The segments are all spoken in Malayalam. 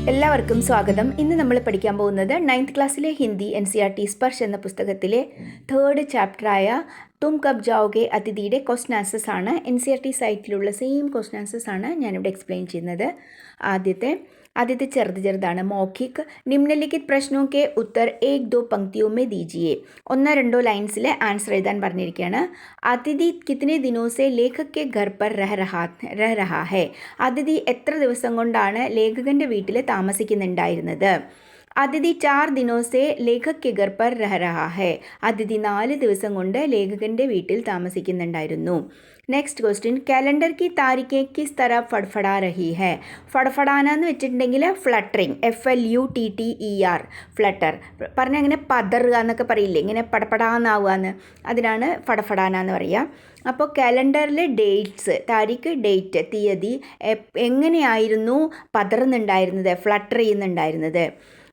എല്ലാവർക്കും സ്വാഗതം. ഇന്ന് നമ്മൾ പഠിക്കാൻ പോകുന്നത് 9th ക്ലാസ്സിലെ ഹിന്ദി NCERT സ്പർശ് എന്ന പുസ്തകത്തിലെ 3rd ചാപ്റ്ററായ തും കബ് ജാओगे അതിഥിയുടെ ക്വസ്റ്റ്യൻ ആൻസേഴ്സ് ആണ്. NCERT സൈറ്റിലുള്ള സെയിം ക്വസ്റ്റ്യൻ ആൻസേഴ്സ് ആണ് ഞാനിവിടെ എക്സ്പ്ലെയിൻ ചെയ്യുന്നത്. ആദ്യത്തെ ചെറുതാണ് മൗഖിക്. നിമ്നലിഖിത് പ്രശ്നോं के उत्तर 1-2 पंक्तियों में दीजिए. 1-2 ലൈൻസിലെ ആൻസർ എഴുതാൻ പറഞ്ഞിരിക്കുകയാണ്. അതിഥി കിतने दिनों से लेखक के घर पर रह रहा है. അതിഥി എത്ര ദിവസം കൊണ്ടാണ് ലേഖകൻ്റെ വീട്ടിൽ താമസിക്കുന്നുണ്ടായിരുന്നത്? അതിഥി 4 दिनों से लेखक के घर पर रह रहा है. അതിഥി 4 ദിവസം കൊണ്ട് ലേഖകൻ്റെ വീട്ടിൽ താമസിക്കുന്നുണ്ടായിരുന്നു. നെക്സ്റ്റ് ക്വസ്റ്റ്യൻ, कैलेंडर की तारीखें किस तरह फड़फड़ा रही है. ഫടഫടാന എന്ന് വെച്ചിട്ടുണ്ടെങ്കിൽ ഫ്ലട്ടറിങ്, FLUTTER, ഫ്ലട്ടർ പറഞ്ഞാൽ അങ്ങനെ പതറുക എന്നൊക്കെ പറയില്ലേ, ഇങ്ങനെ പടപടാന്നാവുക എന്ന്, അതിനാണ് ഫടഫടാന എന്ന് പറയുക. അപ്പോൾ കാലണ്ടറിലെ ഡേറ്റ്സ്, താരീഖ് ഡേറ്റ് തീയതി എങ്ങനെയായിരുന്നു പതറുന്നുണ്ടായിരുന്നത്, ഫ്ലട്ടർ ചെയ്യുന്നുണ്ടായിരുന്നത്?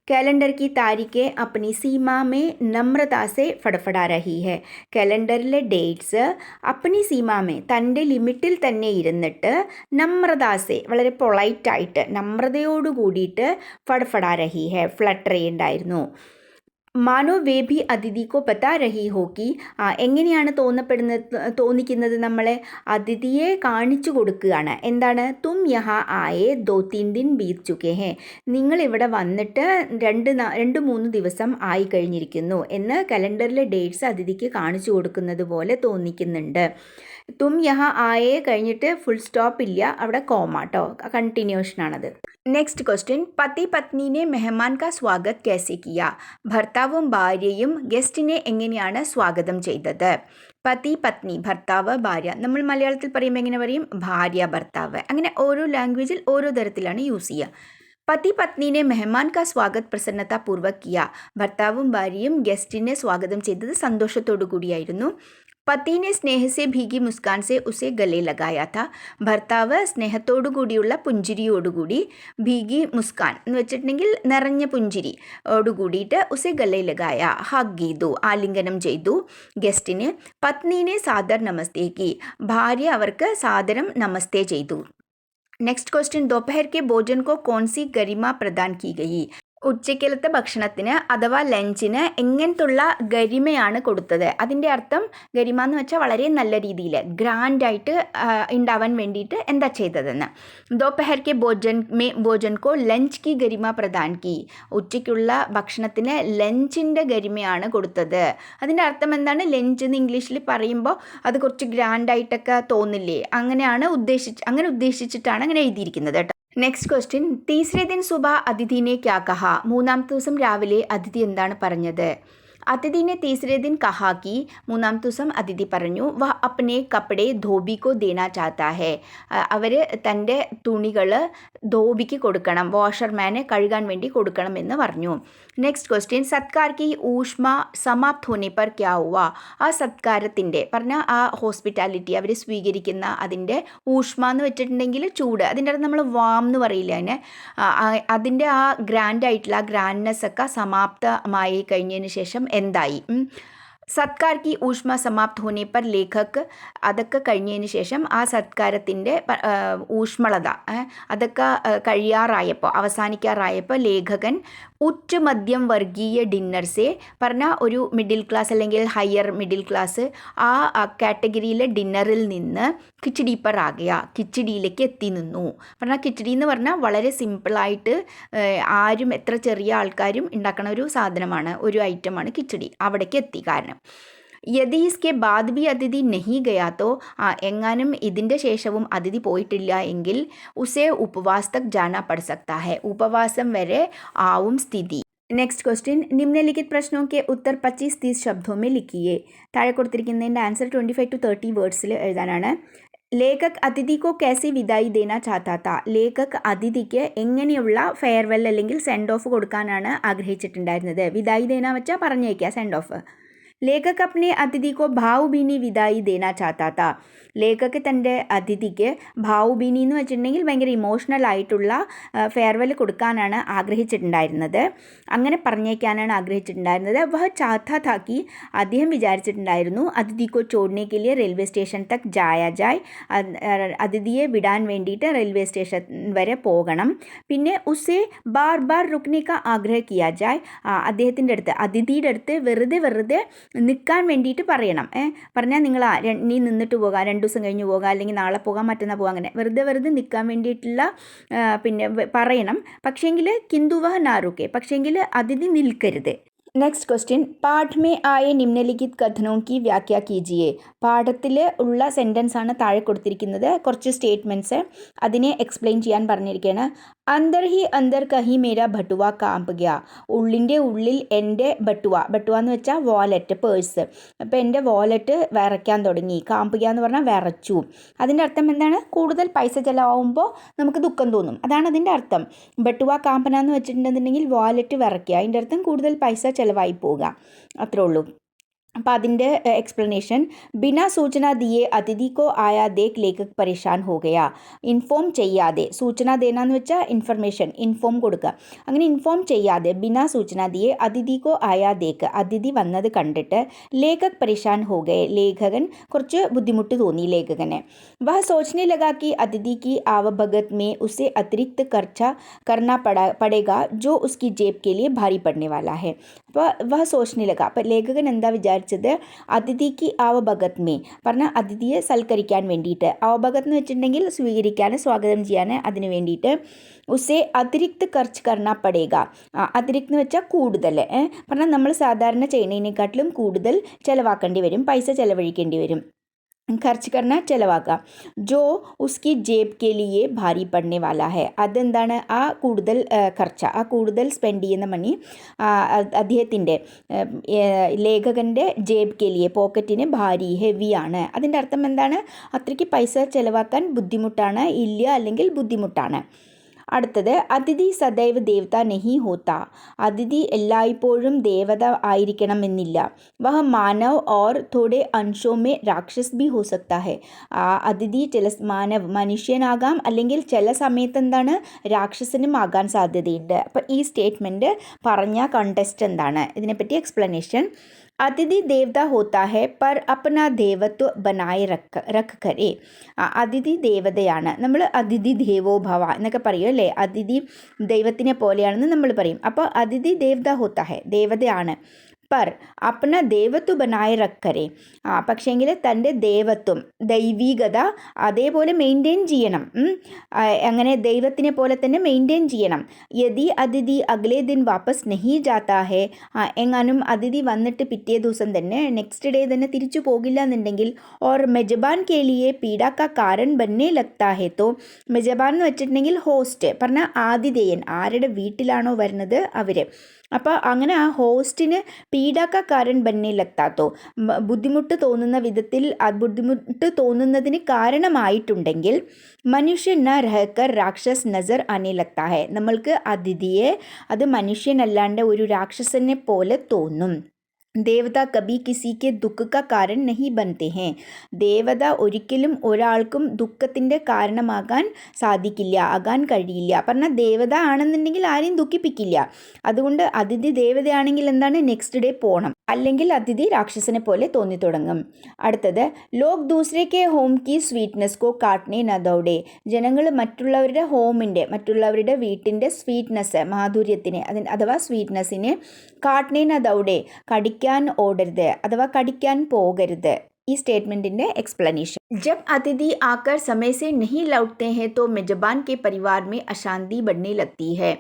कैलेंडर की तारीखें अपनी सीमा में नम्रता से फड़फड़ा रही है. कैलेंडറിലെ ഡേറ്റ്സ് അപ്പനി സീമാമേ തൻ്റെ ലിമിറ്റിൽ തന്നെ ഇരുന്നിട്ട് നമ്രതാസെ വളരെ പൊളൈറ്റായിട്ട് നമ്രതയോട് കൂടിയിട്ട് ഫടഫടാ രഹി ഹെ ഫ്ലട്ടർ ചെയ്യുന്നുണ്ടായിരുന്നു. മാനോ വേ ഭി അതിഥിക്കോ ബത്താ രഹി ഹോ കി, എങ്ങനെയാണ് തോന്നിക്കുന്നത് നമ്മളെ, അതിഥിയെ കാണിച്ചു കൊടുക്കുകയാണ്. എന്താണ്? തും യഹാ ആയേ 2-3 ദിൻ ബീത് ചുക്കേ ഹേ, നിങ്ങളിവിടെ വന്നിട്ട് 2-3 ദിവസം ആയി കഴിഞ്ഞിരിക്കുന്നു എന്ന് കലണ്ടറിലെ ഡേറ്റ്സ് അതിഥിക്ക് കാണിച്ചു കൊടുക്കുന്നത് പോലെ തോന്നിക്കുന്നുണ്ട്. തും യഹാ ആയേ കഴിഞ്ഞിട്ട് ഫുൾ സ്റ്റോപ്പ് ഇല്ല, അവിടെ കോമ കേട്ടോ, കണ്ടിന്യൂഷനാണത്. നെക്സ്റ്റ് ക്വസ്റ്റ്യൻ, പതി പത്നിനെ മെഹമാൻ കാ സ്വാഗത് कैसे किया. ഭർത്താവും ഭാര്യയും ഗസ്റ്റിനെ എങ്ങനെയാണ് സ്വാഗതം ചെയ്തത്? പതി പത്നി, ഭർത്താവ് ഭാര്യ. നമ്മൾ മലയാളത്തിൽ പറയുമ്പോൾ എങ്ങനെ പറയും? ഭാര്യ ഭർത്താവ്. അങ്ങനെ ഓരോ ലാംഗ്വേജിൽ ഓരോ തരത്തിലാണ് യൂസ് ചെയ്യുക. പതി പത്നിനെ മെഹമാൻ കാ സ്വാഗത് പ്രസന്നത പൂർവ്വക് കിയ. ഭർത്താവും ഭാര്യയും ഗസ്റ്റിനെ സ്വാഗതം ചെയ്തത് സന്തോഷത്തോടു കൂടിയായിരുന്നു. പതിനെ സ്നേഹസെ ഭീഗി മുസ്കാൻ സെ ഉസെ ഗലെ ലഗായ ഥ. ഭർത്താവ് സ്നേഹത്തോടു കൂടിയുള്ള പുഞ്ചിരിയോടുകൂടി, ഭീഗി മുസ്കാൻ എന്ന് വെച്ചിട്ടുണ്ടെങ്കിൽ നിറഞ്ഞ പുഞ്ചിരി ഓടുകൂടിയിട്ട് ഉസെ ഗലെ ലഗായ, ഹഗ് ചെയ്തു, ആലിംഗനം ചെയ്തു ഗസ്റ്റിന്. പത്നിനെ സാദർ നമസ്തേ കി. ഭാര്യ അവർക്ക് സാദരം നമസ്തേ ചെയ്തു. നെക്സ്റ്റ് ക്വസ്റ്റ്യൻ, दोपहर के भोजन को कौन सी गरिमा प्रदान की गई. ഉച്ചക്കലത്തെ ഭക്ഷണത്തിന് അഥവാ ലഞ്ചിന് എങ്ങനത്തുള്ള ഗരിമയാണ് കൊടുത്തത്? അതിൻ്റെ അർത്ഥം ഗരിമ എന്ന് വെച്ചാൽ വളരെ നല്ല രീതിയിൽ ഗ്രാൻഡായിട്ട് ഉണ്ടാവാൻ വേണ്ടിയിട്ട് എന്താ ചെയ്തതെന്ന്. दोपहर के भोजन को लंच की गरिमा प्रदान की. ഉച്ചയ്ക്കുള്ള ഭക്ഷണത്തിന് ലഞ്ചിൻ്റെ ഗരിമയാണ് കൊടുത്തത്. അതിൻ്റെ അർത്ഥം എന്താണ്? ലഞ്ച് എന്ന് ഇംഗ്ലീഷിൽ പറയുമ്പോൾ അത് കുറച്ച് ഗ്രാൻഡായിട്ടൊക്കെ തോന്നില്ലേ, അങ്ങനെ ഉദ്ദേശിച്ചിട്ടാണ് അങ്ങനെ എഴുതിയിരിക്കുന്നത് കേട്ടോ. നെക്സ്റ്റ് ക്വസ്റ്റ്യൻ, തീസരെ ദിൻ സുബ അതിഥിനെ ക്യാ കഹ. മൂന്നാമത്തെ ദിവസം രാവിലെ അതിഥി എന്താണ് പറഞ്ഞത്? അതിഥിനെ തീസരെ ദിൻ കഹാ കി. മൂന്നാമത്തെ ദിവസം അതിഥി പറഞ്ഞു, വഹ അപ്നെ കപ്പടെ ധോബിക്കോ ദേനാ ചാത്താ ഹെ. അവർ തൻ്റെ തുണികൾ ധോബിക്ക് കൊടുക്കണം, വാഷർമാനെ കഴുകാൻ വേണ്ടി കൊടുക്കണം എന്ന് പറഞ്ഞു. നെക്സ്റ്റ് ക്വസ്റ്റ്യൻ, സത്കാർ കി ഊഷ്മ സമാപ്ത് ഹോനെ പർ ക്യാ ഹുവ. ആ സത്കാരത്തിൻ്റെ പറഞ്ഞാൽ ആ ഹോസ്പിറ്റാലിറ്റി അവർ സ്വീകരിക്കുന്ന അതിൻ്റെ ഊഷ്മ എന്ന് വെച്ചിട്ടുണ്ടെങ്കിൽ ചൂട്, അതിൻ്റെ അടുത്ത് നമ്മൾ വാം എന്ന് പറയില്ല അതിനെ, അതിൻ്റെ ആ ഗ്രാൻഡായിട്ടുള്ള ആ ഗ്രാൻഡ്നെസ് ഒക്കെ സമാപ്തമായി കഴിഞ്ഞതിന് ശേഷം എന്തായി? സത്കാർ കി ഊഷ്മ സമാപ്ത് ഹോനെ പർ ലേഖക്. അതൊക്കെ കഴിഞ്ഞതിന് ശേഷം ആ സത്കാരത്തിൻ്റെ ഊഷ്മളത അതൊക്കെ കഴിയാറായപ്പോൾ, അവസാനിക്കാറായപ്പോൾ ലേഖകൻ ഉച്ച മധ്യം വർഗീയ ഡിന്നർസെ പറഞ്ഞാൽ ഒരു മിഡിൽ ക്ലാസ് അല്ലെങ്കിൽ ഹയർ മിഡിൽ ക്ലാസ് ആ കാറ്റഗറിയിലെ ഡിന്നറിൽ നിന്ന് കിച്ചടി പർ ആകയ, കിച്ചടിയിലേക്ക് എത്തി നിന്നു. പറഞ്ഞാൽ കിച്ചടി എന്ന് പറഞ്ഞാൽ വളരെ സിമ്പിളായിട്ട് ആരും എത്ര ചെറിയ ആൾക്കാരും ഉണ്ടാക്കണ ഒരു സാധനമാണ്, ഒരു ഐറ്റമാണ് കിച്ചടി. അവിടേക്ക് എത്തി. കാരണം യദി ഇസ്കെ ബാദ് ബി അതിഥി നഹി ഗയാത്തോ, എങ്ങാനും ഇതിൻ്റെ ശേഷവും അതിഥി പോയിട്ടില്ല എങ്കിൽ ഉസേ ഉപവാസ് തക് ജാനാ പട് സക്താ ഹെ. ഉപവാസം വരെ ആവും സ്ഥിതി. Next question, നിമ്നലിഖിത് പ്രശ്നോ K Uttar 25-30 ശബ്ദോ may ലിഖിയേ. താഴെ കൊടുത്തിരിക്കുന്നതിൻ്റെ ആൻസർ 25-30 വേർഡ്സിൽ എഴുതാനാണ്. ലേഖക് അതിഥിക്കോ कैसी വിദായി ദേനാ ചാത്താ താ. ലേഖക് അതിഥിക്ക് എങ്ങനെയുള്ള ഫെയർവെൽ അല്ലെങ്കിൽ സെൻഡ് ഓഫ് കൊടുക്കാനാണ് ആഗ്രഹിച്ചിട്ടുണ്ടായിരുന്നത്? വിദായി ദേന വെച്ചാൽ പറഞ്ഞേക്കുക, സെൻഡ് ഓഫ്. लेखक अपने अतिथि को भावभीनी विदाई देना चाहता था. ലേഖക് തൻ്റെ അതിഥിക്ക് ഭാവുബീനി എന്ന് വെച്ചിട്ടുണ്ടെങ്കിൽ ഭയങ്കര ഇമോഷണൽ ആയിട്ടുള്ള ഫെയർവെൽ കൊടുക്കാനാണ് ആഗ്രഹിച്ചിട്ടുണ്ടായിരുന്നത്. അങ്ങനെ പറഞ്ഞേക്കാനാണ് ആഗ്രഹിച്ചിട്ടുണ്ടായിരുന്നത്. വഹ ചാത്ത താക്കി അദ്ദേഹം വിചാരിച്ചിട്ടുണ്ടായിരുന്നു അതിഥിക്കോ ചോഡ്നെ കെ ലിയെ റെയിൽവേ സ്റ്റേഷൻ തക് ജായ ജായ്, അതിഥിയെ വിടാൻ വേണ്ടിയിട്ട് റെയിൽവേ സ്റ്റേഷൻ വരെ പോകണം. പിന്നെ ഉസേ ബാർ ബാർ റുക്നെ കാ ആഗ്രഹ കിയാ ജായ്, അദ്ദേഹത്തിൻ്റെ അടുത്ത് അതിഥിയുടെ അടുത്ത് വെറുതെ നിൽക്കാൻ വേണ്ടിയിട്ട് പറയണം. പറഞ്ഞാൽ നിങ്ങൾ നീ നിന്നിട്ട് പോകാം, 2 ദിവസം കഴിഞ്ഞ് പോകാം, അല്ലെങ്കിൽ നാളെ പോകാം, മറ്റന്നാൾ പോകാം, അങ്ങനെ വെറുതെ നിൽക്കാൻ വേണ്ടിയിട്ടുള്ള പിന്നെ പറയണം. പക്ഷേങ്കിൽ കിന്തു വഹ നാ റുക്കെ, പക്ഷേങ്കിൽ അതിഥി നിൽക്കരുത്. നെക്സ്റ്റ് ക്വസ്റ്റ്യൻ, പാഠ് മേ ആയ നിമ്നലിഖിത് കഥനോ കി വ്യാഖ്യ കീജിയെ. പാഠത്തിൽ ഉള്ള സെൻറ്റൻസ് ആണ് താഴെ കൊടുത്തിരിക്കുന്നത്. കുറച്ച് സ്റ്റേറ്റ്മെൻറ്റ്സ് അതിനെ എക്സ്പ്ലെയിൻ ചെയ്യാൻ പറഞ്ഞിരിക്കുകയാണ്. അന്തർ ഹി അന്തർ കഹി മേരാ ബട്ടുവ കാമ്പ് ഗയ, ഉള്ളിൻ്റെ ഉള്ളിൽ എൻ്റെ ബട്ടുവ എന്ന് വെച്ചാൽ വാലറ്റ്, പേഴ്സ്. അപ്പോൾ എൻ്റെ വാലറ്റ് വിറയ്ക്കാൻ തുടങ്ങി. കാമ്പ് ഗയ എന്ന് പറഞ്ഞാൽ വിറച്ചു. അതിൻ്റെ അർത്ഥം എന്താണ്? കൂടുതൽ പൈസ ചിലവാകുമ്പോൾ നമുക്ക് ദുഃഖം തോന്നും, അതാണ് അതിൻ്റെ അർത്ഥം. ബട്ടുവ കാമ്പന എന്ന് വെച്ചിട്ടുണ്ടെന്നുണ്ടെങ്കിൽ വാലറ്റ് വിറയ്ക്കുക, അതിൻ്റെ അർത്ഥം കൂടുതൽ പൈസ ചിലവായി പോവുക, അത്രേ ഉള്ളൂ. അപ്പോൾ അതിൻ്റെ എക്സ്പ്ലനേഷൻ, ബിനാ സൂചന ദിയെ അതിഥി കോ ആയാ ദേഖ് ലേഖക് പരേഷാൻ ഹോ ഗയാ. ഇൻഫോം ചെയ്യാതെ, സൂചന ദേന എന്ന് വെച്ചാൽ ഇൻഫർമേഷൻ, ഇൻഫോം കൊടുക്കുക. അങ്ങനെ ഇൻഫോം ചെയ്യാതെ ബിനാ സൂചന ദിയെ അതിഥി കോ ആയാ ദേഖ്, അതിഥി വന്നത് കണ്ടിട്ട് ലേഖക് പരേഷാൻ ഹോ ഗയെ, ലേഖകൻ കുറച്ച് ബുദ്ധിമുട്ട് തോന്നി ലേഖകനെ. വഹ സോച്ചനെ ലഗാ കി അതിഥി കി आवभगत में उसे अतिरिक्त खर्चा करना पड़ेगा जो उसकी जेब के लिए भारी पड़ने वाला है. അപ്പോൾ വഹ സോച്ചനെ ലഗ, അപ്പോൾ ലേഖകൻ എന്താ വിചാരിച്ചത്? അതിഥിക്ക് അവഭഗത് മേ പറഞ്ഞാൽ അതിഥിയെ സൽക്കരിക്കാൻ വേണ്ടിയിട്ട്, അവഭഗത് എന്ന് വെച്ചിട്ടുണ്ടെങ്കിൽ സ്വീകരിക്കാൻ, സ്വാഗതം ചെയ്യാൻ, അതിന് വേണ്ടിയിട്ട്. ഉസേ അതിരിക്ത് ഖർച്ച് കർണ പടേക, അതിരിക്ത് എന്ന് വെച്ചാൽ കൂടുതൽ, പറഞ്ഞാൽ നമ്മൾ സാധാരണ ചെയ്യുന്നതിനെക്കാട്ടിലും കൂടുതൽ ചിലവാക്കേണ്ടി വരും, പൈസ ചിലവഴിക്കേണ്ടി വരും. ഖർച്ച് കർണ ചിലവാക്കുക. ജോ ഉസ്കി ജേബ് കെ ലിയെ ഭാരി പടനെ വാല ഹെ, അതെന്താണ്? ആ കൂടുതൽ ഖർച്ച, ആ കൂടുതൽ സ്പെൻഡ് ചെയ്യുന്ന മണി അദ്ദേഹത്തിൻ്റെ ലേഖകൻ്റെ ജേബ് കെ ലിയെ, പോക്കറ്റിന് ഭാരി, ഹെവിയാണ്. അതിൻ്റെ അർത്ഥം എന്താണ്? അത്രയ്ക്ക് പൈസ ചിലവാക്കാൻ ബുദ്ധിമുട്ടാണ്, ഇല്ല, അല്ലെങ്കിൽ ബുദ്ധിമുട്ടാണ്. അടുത്തത്, അതിഥി സദൈവ് ദേവത നഹി ഹോത്ത, അതിഥി എല്ലായ്പ്പോഴും ദേവത ആയിരിക്കണമെന്നില്ല. വഹ മാനവ് ഓർ തോടെ അംശോ മേ രാക്ഷസ് ബി ഹോ സക്ത ഹെ, അതിഥി ചില മനുഷ്യനാകാം, അല്ലെങ്കിൽ ചില സമയത്ത് എന്താണ്, രാക്ഷസനും ആകാൻ സാധ്യതയുണ്ട്. അപ്പോൾ ഈ സ്റ്റേറ്റ്മെൻറ്റ് പറഞ്ഞ കണ്ടസ്റ്റ് എന്താണ്? ഇതിനെപ്പറ്റി എക്സ്പ്ലനേഷൻ, അതിഥി ദേവത ഹോത്ത ഹെ പർ അപ്ന ദേവത്വ ബനായി രഖ് കരേ, അതിഥി ദേവതയാണ്, നമ്മൾ അതിഥി ദേവോ ഭവ എന്നൊക്കെ പറയും അല്ലേ, അതിഥി ദൈവത്തിനെ പോലെയാണെന്ന് നമ്മൾ പറയും. അപ്പോൾ അതിഥി ദേവത ഹോത്ത ഹെ, ദേവതയാണ്. പർ അപ്ന ദേവത്വ ബനായി റക്കരെ, പക്ഷേങ്കിൽ തൻ്റെ ദേവത്വം, ദൈവികത അതേപോലെ മെയിൻറ്റെയിൻ ചെയ്യണം, അങ്ങനെ ദൈവത്തിനെ പോലെ തന്നെ മെയിൻറ്റെയിൻ ചെയ്യണം. യദി അതിഥി അഗ്ലേ ദിൻ വാപ്പസ് നഹി ജാത്താ ഹെ, എങ്ങാനും അതിഥി വന്നിട്ട് പിറ്റേ ദിവസം തന്നെ, നെക്സ്റ്റ് ഡേ തന്നെ തിരിച്ചു പോകില്ല എന്നുണ്ടെങ്കിൽ, ഓർ മെജബാൻ കെ ലിയെ പീഡാ കാ കാരൺ ബന്നേ ലഗ്താ ഹെ, തോ മെജബാൻ എന്ന് വെച്ചിട്ടുണ്ടെങ്കിൽ ഹോസ്റ്റ്, പറഞ്ഞാൽ ആതിഥേയൻ, ആരുടെ വീട്ടിലാണോ വരുന്നത് അവർ. അപ്പോൾ അങ്ങനെ ആ ഹോസ്റ്റിന് പീഡാക്കാരൻ ബന്നേ ലഗ്താത്തോ, ബുദ്ധിമുട്ട് തോന്നുന്ന വിധത്തിൽ, ബുദ്ധിമുട്ട് തോന്നുന്നതിന് കാരണമായിട്ടുണ്ടെങ്കിൽ, മനുഷ്യൻ ന രഹക്കർ രാക്ഷസ് നസർ ആനെ ലഗ്താ ഹെ, നമ്മൾക്ക് അതിഥിയെ അത് മനുഷ്യനല്ലാണ്ട് ഒരു രാക്ഷസനെ പോലെ തോന്നും. ദേവത കബി കിസിക്ക് ദുഃഖ കാരൻ നഹി ബനത്തെ ഹെ, ദേവത ഒരിക്കലും ഒരാൾക്കും ദുഃഖത്തിൻ്റെ കാരണമാകാൻ സാധിക്കില്ല, ആകാൻ കഴിയില്ല. പറഞ്ഞാൽ ദേവത ആണെന്നുണ്ടെങ്കിൽ ആരെയും ദുഃഖിപ്പിക്കില്ല. അതുകൊണ്ട് അതിഥി ദേവതയാണെങ്കിൽ എന്താണ്, നെക്സ്റ്റ് ഡേ പോകണം, അല്ലെങ്കിൽ അതിഥി രാക്ഷസനെ പോലെ തോന്നി തുടങ്ങും. അടുത്തത്, ലോക് ദൂസരെ ഹോം കി സ്വീറ്റ്നെസ് കോ കാട്ട്നെ ന ദൗഡേ, ജനങ്ങൾ മറ്റുള്ളവരുടെ ഹോമിൻ്റെ, മറ്റുള്ളവരുടെ വീട്ടിൻ്റെ സ്വീറ്റ്നെസ്, മാധുര്യത്തിനെ, അഥവാ സ്വീറ്റ്നെസ്സിനെ, കാട്ട്നെ ന ദൗഡേ, കടിക്കാൻ ഓടരുത്, അഥവാ കടിക്കാൻ പോകരുത്. ഈ സ്റ്റേറ്റ്മെൻറ്റിൻ്റെ എക്സ്പ്ലനേഷൻ, जब अतिथि आकर समय से नहीं लौटते हैं तो मेजबान के परिवार में अशांति बढ़ने लगती है.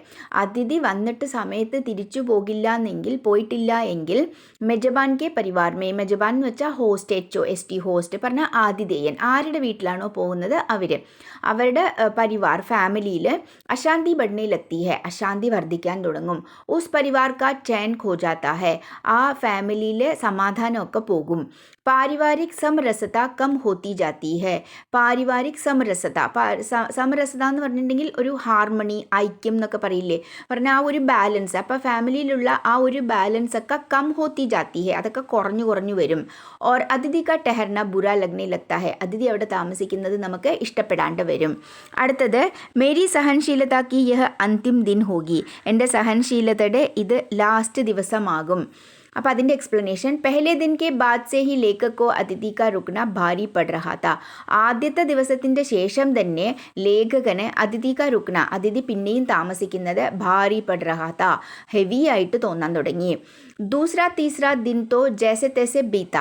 അതിഥി വന്നിട്ട് സമയത്ത് തിരിച്ചു പോയിട്ടില്ല എങ്കിൽ മെജബാൻ കെ പരിവാർ മേ, മെജബാൻ എന്ന് വെച്ചാൽ ഹോസ്റ്റ്, HOST ഹോസ്റ്റ്, പറഞ്ഞാൽ ആതിഥേയൻ, ആരുടെ വീട്ടിലാണോ പോകുന്നത് അവരുടെ പരിവാർ, ഫാമിലിയിൽ അശാന്തി ബഡ്നെ ലഗ്തി ഹെ, അശാന്തി വർദ്ധിക്കാൻ തുടങ്ങും. ഉസ് പരിവാർ കാ ചൈൻ ഖോ ജാത്താ ഹെ, ആ ഫാമിലിയിലെ സമാധാനമൊക്കെ പോകും. പാരിവാരിക് पारिवारिक समरसता कम होती जाती है. പാരിവാരിക് സമരസത സമരസത എന്ന് പറഞ്ഞിട്ടുണ്ടെങ്കിൽ ഒരു ഹാർമണി, ഐക്യം എന്നൊക്കെ പറയില്ലേ, പറഞ്ഞാൽ ആ ഒരു ബാലൻസ്. അപ്പോൾ ഫാമിലിയിലുള്ള ആ ഒരു ബാലൻസ് ഒക്കെ കം ഹോത്തി ജാത്തി ഹെ, അതൊക്കെ കുറഞ്ഞു കുറഞ്ഞു വരും. ഓർ അതിഥി കാ ടെഹർന ബുറ ലഗ്നെ ലഗ്താ ഹെ, അതിഥി അവിടെ താമസിക്കുന്നത് നമുക്ക് ഇഷ്ടപ്പെടാണ്ട് വരും. അടുത്തത് മേരി സഹൻശീലത കി യഹ് അന്തിം ദിൻ ഹോഗി, എൻ്റെ സഹൻശീലതയുടെ ഇത് ലാസ്റ്റ് ദിവസമാകും. അപ്പോൾ അതിൻ്റെ എക്സ്പ്ലനേഷൻ, പെഹലെ ദിൻ കെ ബാദ് സെ ഹി ലേഖക് കോ അതിഥി കാ റുക്ന ഭാരി പഡ് രഹാ താ. ആദ്യത്തെ ദിവസത്തിൻ്റെ ശേഷം തന്നെ ലേഖകന് അതിഥി കാ റുക്ന, അതിഥി പിന്നെയും താമസിക്കുന്നത് ഭാരി പഡ് രഹാ താ, ഹെവി ആയിട്ട് തോന്നാൻ തുടങ്ങി. ദൂസര തീസര ദിൻ തോ ജൈസെ തൈസെ ബീത്ത,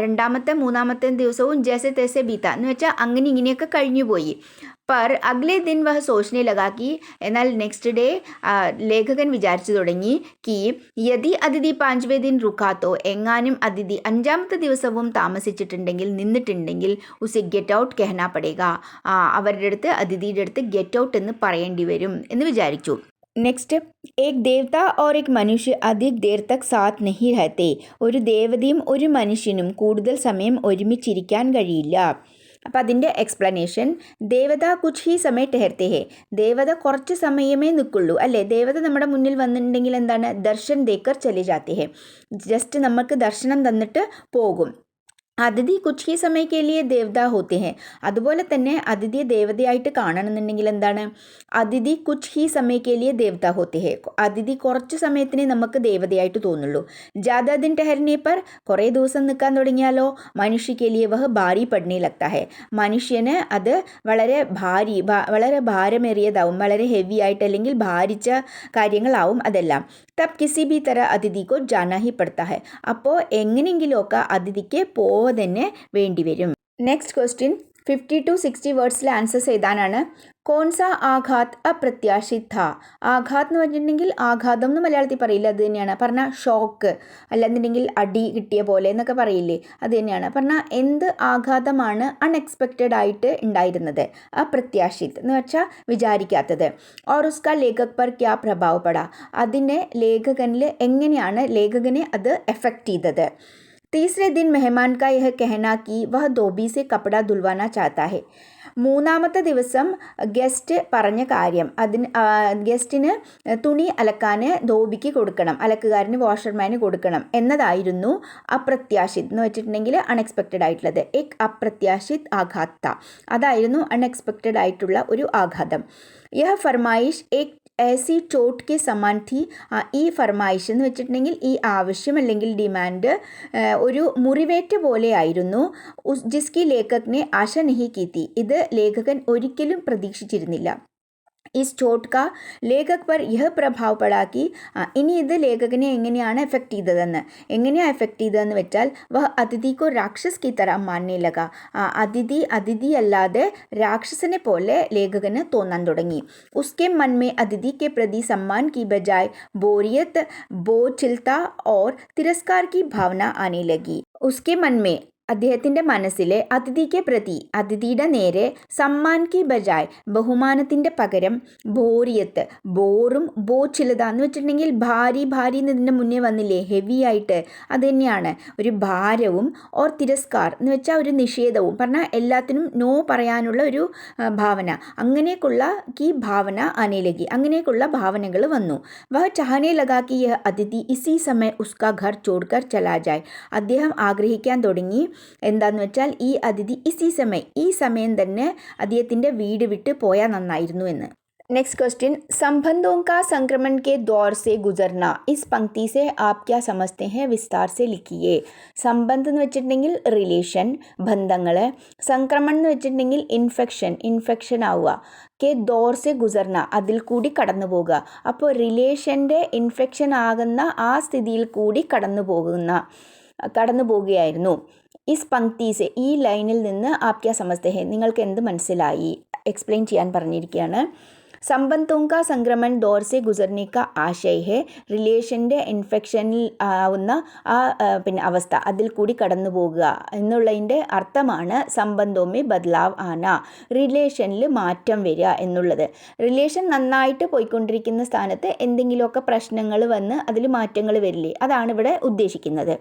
രണ്ടാമത്തെ മൂന്നാമത്തെ ദിവസവും ജൈസെ തൈസെ ബീത്ത എന്ന് വെച്ചാൽ അങ്ങനെ ഇങ്ങനെയൊക്കെ കഴിഞ്ഞുപോയി. पर अगले दिन वह सोचने लगा कि എന്നാൽ നെക്സ്റ്റ് ഡേ ലേഖകൻ വിചാരിച്ചു തുടങ്ങി कि यदि അതിഥി 5वें दिन रुका तो, എങ്ങാനും അതിഥി 5ാമത്തെ ദിവസവും താമസിച്ചിട്ടുണ്ടെങ്കിൽ, നിന്നിട്ടുണ്ടെങ്കിൽ, ഉസെ ഗെറ്റ് ഔട്ട് കഹനാ പടേഗാ, അവരുടെ അടുത്ത്, അതിഥിയുടെ അടുത്ത് ഗെറ്റ് ഔട്ട് എന്ന് പറയേണ്ടി വരും എന്ന് വിചാരിച്ചു. നെക്സ്റ്റ്, एक देवता और एक मनुष्य अधिक देर तक साथ नहीं रहते. ഒരു ദേവതയും ഒരു മനുഷ്യനും കൂടുതൽ സമയം ഒരുമിച്ചിരിക്കാൻ കഴിയില്ല. അപ്പോൾ അതിൻ്റെ എക്സ്പ്ലനേഷൻ, ദേവത കുച്ച് ഹി സമയ ടെഹർത്തെ ഹേ, ദേവത കുറച്ച് സമയമേ നിൽക്കുള്ളൂ അല്ലേ. ദേവത നമ്മുടെ മുന്നിൽ വന്നിട്ടുണ്ടെങ്കിൽ എന്താണ്, ദർശൻ ദേക്കർ ചലേ ജാത്തെ ഹേ, ജസ്റ്റ് നമുക്ക് ദർശനം തന്നിട്ട് പോകും. അതിഥി കുച്ച് ഹി സമയക്ക് ലിയെ ദേവത ഹോത്തെ ഹെ, അതുപോലെ തന്നെ അതിഥിയെ ദേവതയായിട്ട് കാണണമെന്നുണ്ടെങ്കിൽ എന്താണ്, അതിഥി കുച്ച് ഹി സമയക്ക് ലിയെ ദേവത ഹോത്തെ ഹെ, അതിഥി കുറച്ച് സമയത്തിനെ നമുക്ക് ദേവതയായിട്ട് തോന്നുള്ളൂ. ജാദാ ദിൻ ടെഹർനെ പർ, കുറേ ദിവസം നിൽക്കാൻ തുടങ്ങിയാലോ, മനുഷ്യക്ക് ലിയെ വഹ് ഭാരി പഡ്നെ ലഗ്താ ഹെ, മനുഷ്യന് അത് വളരെ ഭാരമേറിയതാവും, വളരെ ഹെവി ആയിട്ട് അല്ലെങ്കിൽ ഭാരിച്ച കാര്യങ്ങളാവും അതെല്ലാം. തബ് കിസി ബി തര അതിഥി കോ ജാനാ ഹി പഡ്താ ഹെ, അപ്പോൾ എങ്ങനെയെങ്കിലുമൊക്കെ അതിഥിക്ക് തന്നെ വേണ്ടി വരും. നെക്സ്റ്റ് ക്വസ്റ്റ്യൻ, 50 to 60 വേർഡ്സിലെ ആൻസേഴ്സ് എഴുതാനാണ്. കോൺസ ആഘാത് അപ്രത്യാശിത് ഥ, ആഘാത് എന്ന് പറഞ്ഞിട്ടുണ്ടെങ്കിൽ ആഘാതം എന്ന് മലയാളത്തിൽ പറയില്ല, അത് തന്നെയാണ്. പറഞ്ഞാൽ ഷോക്ക്, അല്ലെന്നുണ്ടെങ്കിൽ അടി കിട്ടിയ പോലെ എന്നൊക്കെ പറയില്ലേ, അത് തന്നെയാണ്. പറഞ്ഞാൽ എന്ത് ആഘാതമാണ് അൺഎക്സ്പെക്റ്റഡ് ആയിട്ട് ഉണ്ടായിരുന്നത്, അപ്രത്യാശിത് എന്ന് വെച്ചാൽ വിചാരിക്കാത്തത്. ഓർ ഉസ്കാ ലേഖക് പർ ക്യാ പ്രഭാവ് പടാ, അതിനെ ലേഖകനെ അത് എഫക്റ്റ് ചെയ്തത്. तीसरे दिन मेहमान का यह कहना कि वह धोबी से कपड़ा धुलवाना चाहता है, മൂന്നാമത്തെ ദിവസം ഗസ്റ്റ് പറഞ്ഞ കാര്യം, ഗസ്റ്റിന് തുണി അലക്കാൻ ധോബിക്ക് കൊടുക്കണം, അലക്കുകാരന് വാഷർമാന് കൊടുക്കണം എന്നതായിരുന്നു അപ്രത്യാശിത് എന്ന് വെച്ചിട്ടുണ്ടെങ്കിൽ അൺഎക്സ്പെക്റ്റഡ് ആയിട്ടുള്ളത്. എക് അപ്രത്യാശിത് ആഘാത, അതായിരുന്നു അൺഎക്സ്പെക്റ്റഡ് ആയിട്ടുള്ള ഒരു ആഘാതം. യഹ് ഫർമായിഷ് എക് ऐसी चोट के समान थी, ഈ ഫർമായിഷ് എന്ന് വെച്ചിട്ടുണ്ടെങ്കിൽ ഈ ആവശ്യം അല്ലെങ്കിൽ ഡിമാൻഡ് ഒരു മുറിവേറ്റ പോലെയായിരുന്നു. ജിസ്കി ലേഖകനെ ആശ നഹി കീ തി, ഇത് ലേഖകൻ ഒരിക്കലും പ്രതീക്ഷിച്ചിരുന്നില്ല. इस चोट का ലേഖക് पर यह പ്രഭാവ് പടാ कि, ഇനി ഇത് ലേഖകനെ എങ്ങനെയാണ് എഫക്റ്റ് ചെയ്തതെന്ന്, എങ്ങനെയാണ് എഫക്റ്റ് ചെയ്തതെന്ന് വെച്ചാൽ, വഹ് അതിഥിക്കോ രാക്ഷസ് കി തര മാനനെ ലഗ, അതിഥി അല്ലാതെ രാക്ഷസനെ പോലെ ലേഖകന് തോന്നാൻ തുടങ്ങി. ഉസ്കെ മൻ മേ അതിഥി കെ പ്രതി സമ്മാൻ കി ബജായ് ബോരിയത്ത്, ബോझिलता और तिरस्कार की भावना आने लगी. ഉസ്കെ മൻ മേ, അദ്ദേഹത്തിൻ്റെ മനസ്സിലെ അതിഥിക്ക് പ്രതി, അതിഥിയുടെ നേരെ, സമ്മാൻ കി ബജായ്, ബഹുമാനത്തിൻ്റെ പകരം, ബോറിയത്ത്, ബോറും, ബോച്ചിലത എന്ന് വെച്ചിട്ടുണ്ടെങ്കിൽ ഭാരി എന്നതിൻ്റെ മുന്നേ വന്നില്ലേ, ഹെവി ആയിട്ട്, അത് തന്നെയാണ് ഒരു ഭാരവും. ഓർ തിരസ്കാർ എന്ന് വെച്ചാൽ ഒരു നിഷേധവും, പറഞ്ഞാൽ എല്ലാത്തിനും നോ പറയാനുള്ള ഒരു ഭാവന, അങ്ങനെയൊക്കെയുള്ള കി ഭാവന ആനേലകി, അങ്ങനെയൊക്കെയുള്ള ഭാവനകൾ വന്നു. വഹ് ചാഹനെ ലഗാ കി യഹ് അതിഥി ഇസി സമയ ഉസ്കാ ഘർ ചോഡ്കർ ചലാ ജായ്, അദ്ദേഹം ആഗ്രഹിക്കാൻ തുടങ്ങി എന്താന്ന് വെച്ചാൽ ഈ അതിഥി ഈ സമയം തന്നെ അദ്ദേഹത്തിൻ്റെ വീട് വിട്ട് പോയാൽ നന്നായിരുന്നു എന്ന്. नेक्स्ट क्वेश्चन, संबंधों का संक्रमण के दौर से गुजरना, इस पंक्ति से आप क्या समझते हैं, विस्तार से लिखिए. संबंध എന്ന് വെച്ചിട്ടുണ്ടെങ്കിൽ റിലേഷൻ, ബന്ധങ്ങൾ. സംക്രമണം എന്ന് വെച്ചിട്ടുണ്ടെങ്കിൽ ഇൻഫെക്ഷൻ ആവുക. കെ ദോർ സെ ഗുസർന, അതിൽ കൂടി കടന്നു പോകുക. അപ്പോൾ റിലേഷൻ്റെ ഇൻഫെക്ഷൻ ആകുന്ന ആ സ്ഥിതിയിൽ കൂടി കടന്നു പോവുകയായിരുന്നു. ഇസ് പങ്ക്തി സെ, ഈ ലൈനിൽ നിന്ന് ആപ് ക്യാ സമസ്തേ ഹെ, നിങ്ങൾക്ക് എന്ത് മനസ്സിലായി, എക്സ്പ്ലെയിൻ ചെയ്യാൻ പറഞ്ഞിരിക്കുകയാണ്. സംബന്ധോं का संक्रमण दौर से गुजरने का आशय है, റിലേഷൻ്റെ ഇൻഫെക്ഷനിൽ ആവുന്ന ആ അവസ്ഥ, അതിൽ കൂടി കടന്നു പോകുക എന്നുള്ളതിൻ്റെ അർത്ഥമാണ് സംബന്ധോമേ ബദലാവ് ആന, റിലേഷനിൽ മാറ്റം വരിക എന്നുള്ളത്. റിലേഷൻ നന്നായിട്ട് പോയിക്കൊണ്ടിരിക്കുന്ന സ്ഥാനത്ത് എന്തെങ്കിലുമൊക്കെ പ്രശ്നങ്ങൾ വന്ന് അതിൽ മാറ്റങ്ങൾ വരില്ലേ, അതാണ് ഇവിടെ ഉദ്ദേശിക്കുന്നത്.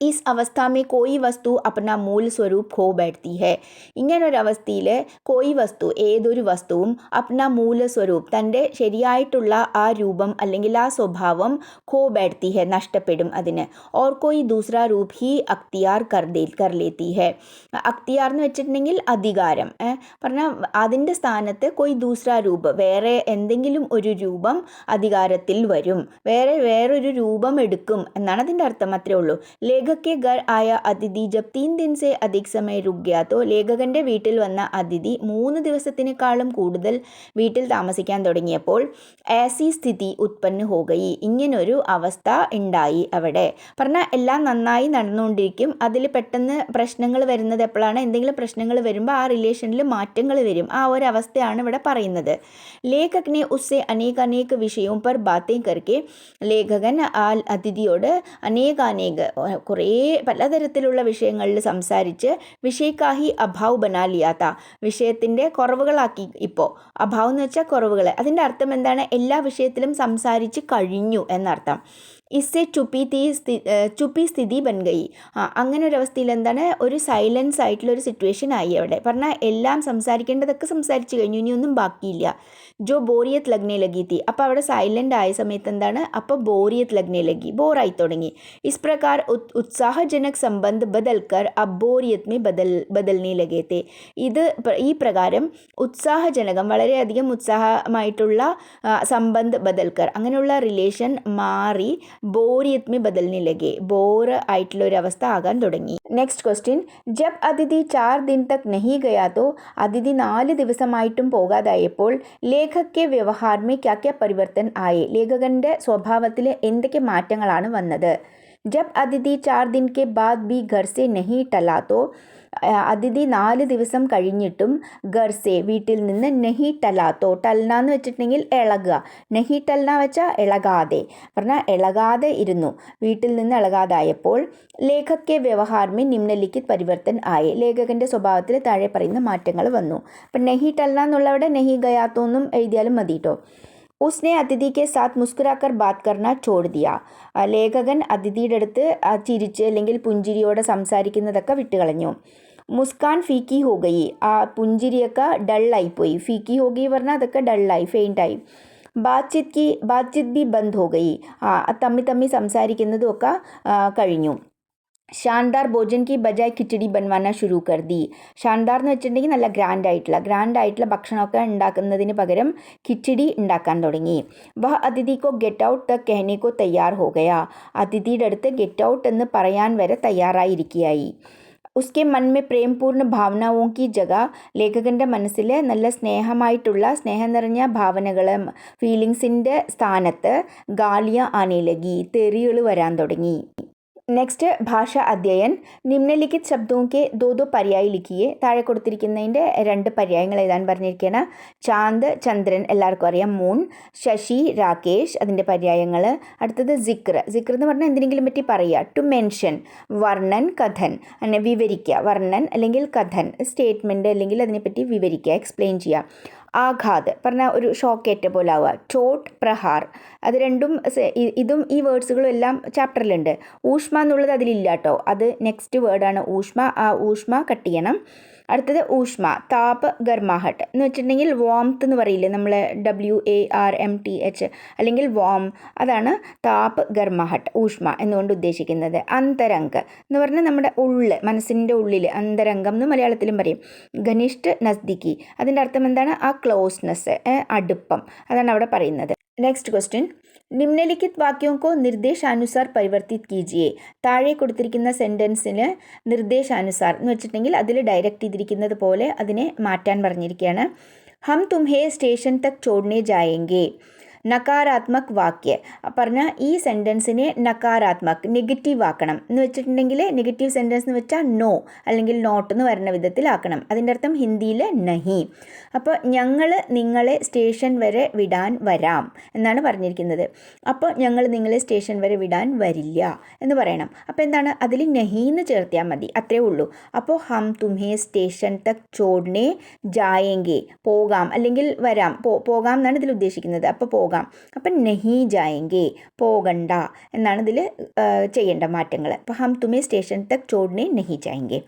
इस अवस्था में कोई വസ്തു अपना മൂൽ സ്വരൂപ് खो बैठती है. ഇങ്ങനൊരവസ്ഥയിൽ കോയി വസ്തു ഏതൊരു വസ്തുവും അപ്ന മൂല സ്വരൂപ് തൻ്റെ ശരിയായിട്ടുള്ള ആ രൂപം അല്ലെങ്കിൽ ആ സ്വഭാവം खो बैठती है നഷ്ടപ്പെടും അതിന്. और कोई दूसरा रूप ही अख्तियार कर लेती है. അക്തിയാർ എന്ന് വെച്ചിട്ടുണ്ടെങ്കിൽ അധികാരം പറഞ്ഞാൽ അതിൻ്റെ സ്ഥാനത്ത് कोई दूसरा रूप വേറെ എന്തെങ്കിലും ഒരു രൂപം അധികാരത്തിൽ വരും, വേറൊരു രൂപം എടുക്കും എന്നാണ് അതിൻ്റെ അർത്ഥം. അത്രേ ഉള്ളൂ. लेखक के घर आया अतिथि जब 3 दिन से अधिक समय रुक गया तो ലേഖകൻ്റെ വീട്ടിൽ വന്ന അതിഥി 3 ദിവസത്തിനേക്കാളും കൂടുതൽ വീട്ടിൽ താമസിക്കാൻ തുടങ്ങിയപ്പോൾ ऐसी സ്ഥിതി ഉത്പന്ന हो गई. ഇങ്ങനൊരു അവസ്ഥ ഉണ്ടായി അവിടെ. പറഞ്ഞാൽ എല്ലാം നന്നായി നടന്നുകൊണ്ടിരിക്കും, അതിൽ പെട്ടെന്ന് പ്രശ്നങ്ങൾ വരുന്നത് എപ്പോഴാണ്? എന്തെങ്കിലും പ്രശ്നങ്ങൾ വരുമ്പോൾ ആ റിലേഷനിൽ മാറ്റങ്ങൾ വരും. ആ ഒരു അവസ്ഥയാണ് ഇവിടെ പറയുന്നത്. ലേഖക് ने उससे अनेक विषयों पर बातें करके ലേഖകൻ ആ അതിഥിയോട് അനേക കുറേ പലതരത്തിലുള്ള വിഷയങ്ങളിൽ സംസാരിച്ച് വിഷയക്കാഹി അഭാവ് ബനാലിയാത്ത വിഷയത്തിൻ്റെ കുറവുകളാക്കി. ഇപ്പോൾ അഭാവ് എന്ന് വെച്ചാൽ കുറവുകൾ, അതിൻ്റെ അർത്ഥം എന്താണ്? എല്ലാ വിഷയത്തിലും സംസാരിച്ച് കഴിഞ്ഞു എന്നർത്ഥം. ഇസ്സെ ചുപ്പി സ്ഥിതി ബൻ ഗയി. അങ്ങനെ ഒരു അവസ്ഥയിൽ എന്താണ്? ഒരു സൈലൻസ് ആയിട്ടുള്ളൊരു സിറ്റുവേഷൻ ആയി അവിടെ. പറഞ്ഞാൽ എല്ലാം സംസാരിക്കേണ്ടതൊക്കെ സംസാരിച്ച് കഴിഞ്ഞു, ഇനിയൊന്നും ബാക്കിയില്ല. ജോ ബോറിയത്ത് ലഗ്നെ ലഗി തീ. അപ്പോൾ അവിടെ സൈലൻ്റ് ആയ സമയത്ത് എന്താണ്? അപ്പോൾ ബോറിയത്ത് ലഗ്നെ ലഗി, ബോറായി തുടങ്ങി. ഇസ് പ്രകാർ ഉത്സാഹജനക് സംബന്ധ് ബദൽക്കർ അബ് ബോറിയത്ത് മേ ബദൽനെ ലഗേ തേ. ഈ പ്രകാരം ഉത്സാഹജനകം വളരെയധികം ഉത്സാഹമായിട്ടുള്ള സംബന്ധ് ബദൽക്കർ അങ്ങനെയുള്ള റിലേഷൻ മാറി ബോറിയത്ത് മേ ബദൽനെ ലഗേ, ബോർ ആയിട്ടുള്ള ഒരു അവസ്ഥ ആകാൻ തുടങ്ങി. Next question. ജബ് അതിഥി 4 दिन तक नहीं गया तो അതിഥി 4 ദിവസമായിട്ടും പോകാതായപ്പോൾ ലേഖക് കെ വ്യവഹാർ മേ ക്യാ ക്യാ പരിവർത്തൻ ആയേ. ലേഖകൻ്റെ സ്വഭാവത്തിൽ എന്തൊക്കെ മാറ്റങ്ങളാണ് വന്നത്? जब അതിഥി 4 दिन के बाद भी घर से नहीं टला तो അതിഥി 4 ദിവസം കഴിഞ്ഞിട്ടും ഗർസെ വീട്ടിൽ നിന്ന് നെഹി ടലാത്തോ. ടൽന എന്ന് വെച്ചിട്ടുണ്ടെങ്കിൽ ഇളകുക, നെഹി ടൽന വെച്ചാൽ ഇളകാതെ, പറഞ്ഞാൽ ഇളകാതെ ഇരുന്നു, വീട്ടിൽ നിന്ന് ഇളകാതായപ്പോൾ ലേഖക് കെ വ്യവഹാർമേ നിമ്നലിഖിത് പരിവർത്തൻ ആയി. ലേഖകൻ്റെ സ്വഭാവത്തിൽ താഴെ പറയുന്ന മാറ്റങ്ങൾ വന്നു. അപ്പം നെഹി ടൽന എന്നുള്ളവിടെ നെഹി ഗയാത്തോ എന്നും എഴുതിയാലും മതി കേട്ടോ. उसने അതിഥി കെ സാത്ത് മുസ്കുരാക്കർ ബാത് കർണ ചോട് ദിയ. ലേഖകൻ അതിഥിയുടെ അടുത്ത് ചിരിച്ച് അല്ലെങ്കിൽ പുഞ്ചിരിയോടെ സംസാരിക്കുന്നതൊക്കെ വിട്ടുകളഞ്ഞു. മുസ്കാൻ ഫീക്കി ഹോ ഗയി. ആ പുഞ്ചിരിയൊക്കെ ഡള്ളായിപ്പോയി. ഫീക്കി ഹോ ഗയി പറഞ്ഞാൽ അതൊക്കെ ഡള്ളായി, ഫെയിൻ്റായി. ബാത്ചീത് ബി ബന്ദ് ഹോ ഗയി. തമ്മി സംസാരിക്കുന്നതും ഒക്കെ കഴിഞ്ഞു. ഷാൻദാർ ഭോജൻ കി ബജായ് കിച്ചടി ബൻവാന ശുരു കർ ദി. ഷാൻദാർ എന്ന് വെച്ചിട്ടുണ്ടെങ്കിൽ നല്ല ഗ്രാൻഡ് ആയിട്ടുള്ള ഭക്ഷണമൊക്കെ ഉണ്ടാക്കുന്നതിന് പകരം കിച്ചടി ഉണ്ടാക്കാൻ തുടങ്ങി. വഹ് അതിഥി കോ ഗെറ്റ് ഔട്ട് തക് കഹനെ കോ തയ്യാർ ഹോ ഗയാ. അതിഥിയുടെ അടുത്ത് ഗെറ്റ് ഔട്ട് എന്ന് പറയാൻ വരെ തയ്യാറായിരിക്കുകയായി. ഉസ്കെ മൻ മേ പ്രേംപൂർണ്ണ ഭാവനാവോ കി ജഗ. ലേഖകൻ്റെ മനസ്സിൽ നല്ല സ്നേഹം നിറഞ്ഞ ഭാവനകൾ, ഫീലിങ്സിൻ്റെ സ്ഥാനത്ത് ഗാലിയ ആനെ ലഗി, തെറികൾ വരാൻ തുടങ്ങി. നെക്സ്റ്റ് ഭാഷ അധ്യയൻ. നിമ്നലിഖിത് ശബ്ദോക്കെ ദോ പര്യായി ലിഖിയെ. താഴെ കൊടുത്തിരിക്കുന്നതിൻ്റെ 2 പര്യായങ്ങൾ എഴുതാൻ പറഞ്ഞിരിക്കുകയാണ്. ചാന്ദ് ചന്ദ്രൻ, എല്ലാവർക്കും അറിയാം, മൂൺ. ശശി രാകേഷ്, അതിൻ്റെ പര്യായങ്ങൾ. അടുത്തത് സിക്ർ എന്ന് പറഞ്ഞാൽ എന്തിനെങ്കിലും പറ്റി പറയുക. To mention. വർണ്ണൻ കഥൻ, അങ്ങനെ വിവരിക്കുക. വർണ്ണൻ അല്ലെങ്കിൽ കഥൻ, സ്റ്റേറ്റ്മെൻറ്റ് അല്ലെങ്കിൽ അതിനെപ്പറ്റി വിവരിക്കുക, എക്സ്പ്ലെയിൻ ചെയ്യുക. ആഘാത് പറഞ്ഞാൽ ഒരു ഷോക്കേറ്റ പോലെ ആവുക. ചോട്ട് പ്രഹാർ, അത് രണ്ടും ഇതും ഈ വേർഡ്സുകളും എല്ലാം ചാപ്റ്ററിലുണ്ട്. ഊഷ്മ എന്നുള്ളത് അതിലില്ല കേട്ടോ, അത് നെക്സ്റ്റ് വേർഡാണ് ഊഷ്മ. ആ ഊഷ്മ കട്ട് ചെയ്യണം. അടുത്തത് ഊഷ്മ. താപ് ഗർമാഹട്ട് എന്ന് വെച്ചിട്ടുണ്ടെങ്കിൽ വാംത്ത് എന്ന് പറയില്ലേ നമ്മൾ, WARMTH അല്ലെങ്കിൽ വാം, അതാണ് താപ് ഗർമാഹട്ട് ഊഷ്മ എന്നുകൊണ്ട് ഉദ്ദേശിക്കുന്നത്. അന്തരംഗ് എന്ന് പറഞ്ഞാൽ നമ്മുടെ മനസ്സിൻ്റെ ഉള്ളിൽ, അന്തരംഗം എന്ന് മലയാളത്തിലും പറയും. ഘനിഷ്ഠ നസ്ദിക്കി, അതിൻ്റെ അർത്ഥം എന്താണ്? ആ ക്ലോസ്നെസ്, അടുപ്പം, അതാണ് അവിടെ പറയുന്നത്. Next question. നിമ്നലിഖിത് വാക്യോं को നിർദ്ദേശാനുസാർ പരിവർത്തിത് കീജിയെ. താഴെ കൊടുത്തിരിക്കുന്ന സെൻറ്റൻസിന് നിർദ്ദേശാനുസാർ എന്ന് വെച്ചിട്ടുണ്ടെങ്കിൽ അതിൽ ഡയറക്റ്റ് ചെയ്തിരിക്കുന്നത് പോലെ അതിനെ മാറ്റാൻ പറഞ്ഞിരിക്കുകയാണ്. ഹം തുംഹേ സ്റ്റേഷൻ തക് ചോഡ്നെ ജായേംഗെ. നകാരാത്മക് വാക്യ പറഞ്ഞാൽ ഈ സെൻറ്റൻസിനെ നകാരാത്മക്, നെഗറ്റീവ് ആക്കണം. എന്ന് വെച്ചിട്ടുണ്ടെങ്കിൽ നെഗറ്റീവ് സെൻറ്റൻസ് എന്ന് വെച്ചാൽ നോ അല്ലെങ്കിൽ നോട്ട് എന്ന് വരുന്ന വിധത്തിലാക്കണം. അതിൻ്റെ അർത്ഥം ഹിന്ദിയിൽ നഹി. അപ്പോൾ ഞങ്ങൾ നിങ്ങളെ സ്റ്റേഷൻ വരെ വിടാൻ വരാം എന്നാണ് പറഞ്ഞിരിക്കുന്നത്. അപ്പോൾ ഞങ്ങൾ നിങ്ങളെ സ്റ്റേഷൻ വരെ വിടാൻ വരില്ല എന്ന് പറയണം. അപ്പോൾ എന്താണ്? അതിൽ നഹി എന്ന് ചേർത്തിയാൽ മതി, അത്രേ ഉള്ളൂ. അപ്പോൾ ഹം തുംഹേ സ്റ്റേഷൻ തക് ചോഡ്നെ ജായേംഗെ, പോകാം അല്ലെങ്കിൽ വരാം, പോകാം എന്നാണ് ഇതിൽ ഉദ്ദേശിക്കുന്നത്. അപ്പോൾ പോകാം പോകാം. അപ്പം നഹി ജായെങ്കെ, പോകണ്ട എന്നാണ് ഇതിൽ ചെയ്യേണ്ട മാറ്റങ്ങൾ. അപ്പോൾ ഹം തുമേ സ്റ്റേഷൻ തക് ചോഡ്നെ നഹി ജായെങ്കെ.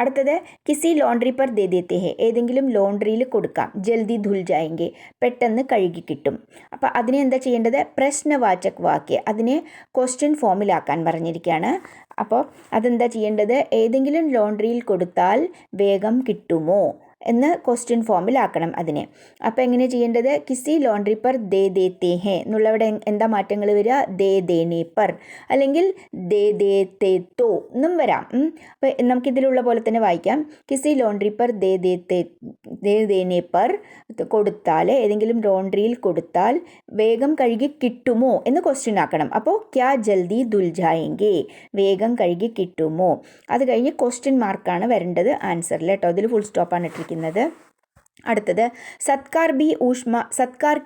അടുത്തത് കിസി ലോണ്ട്രി പർ ദേ ദേത്തെ ഹെ, ഏതെങ്കിലും ലോണ്ട്രിയിൽ കൊടുക്കാം. ജൽദി ധുൽ ജായെങ്കെ, പെട്ടെന്ന് കഴുകി കിട്ടും. അപ്പോൾ അതിനെ എന്താ ചെയ്യേണ്ടത്? പ്രശ്നവാചക് വാക്യ, അതിനെ ക്വസ്റ്റ്യൻ ഫോമിലാക്കാൻ പറഞ്ഞിരിക്കുകയാണ്. അപ്പോൾ അതെന്താ ചെയ്യേണ്ടത്? ഏതെങ്കിലും ലോണ്ട്രിയിൽ കൊടുത്താൽ വേഗം കിട്ടുമോ എന്ന് ക്വസ്റ്റ്യൻ ഫോമിലാക്കണം അതിനെ. അപ്പോൾ എങ്ങനെ ചെയ്യേണ്ടത്? കിസി ലോണ്ട്രി പർ ദേ ദേത്തെ ഹെ എന്നുള്ളവിടെ എന്താ മാറ്റങ്ങൾ വരിക? ദേ ദേനെ പർ, അല്ലെങ്കിൽ ദേ ദേത്തെ തോ എന്നും വരാം. അപ്പോൾ നമുക്കിതിലുള്ള പോലെ തന്നെ വായിക്കാം. കിസി ലോണ്ട്രി പർ ദേ ദേനെ പർ, കൊടുത്താൽ, ഏതെങ്കിലും ലോണ്ട്രിയിൽ കൊടുത്താൽ വേഗം കഴുകി കിട്ടുമോ എന്ന് ക്വസ്റ്റ്യൻ ആക്കണം. അപ്പോൾ ക്യാ ജൽദി ധുൽ ജായെങ്കെ, വേഗം കഴുകി കിട്ടുമോ. അത് കഴിഞ്ഞ് ക്വസ്റ്റ്യൻ മാർക്കാണ് വരേണ്ടത് ആൻസറിൽ കേട്ടോ. അതിൽ ഫുൾ സ്റ്റോപ്പാണ് ഇട്ടിരിക്കുന്നത്. അടുത്തത് സത്കാർ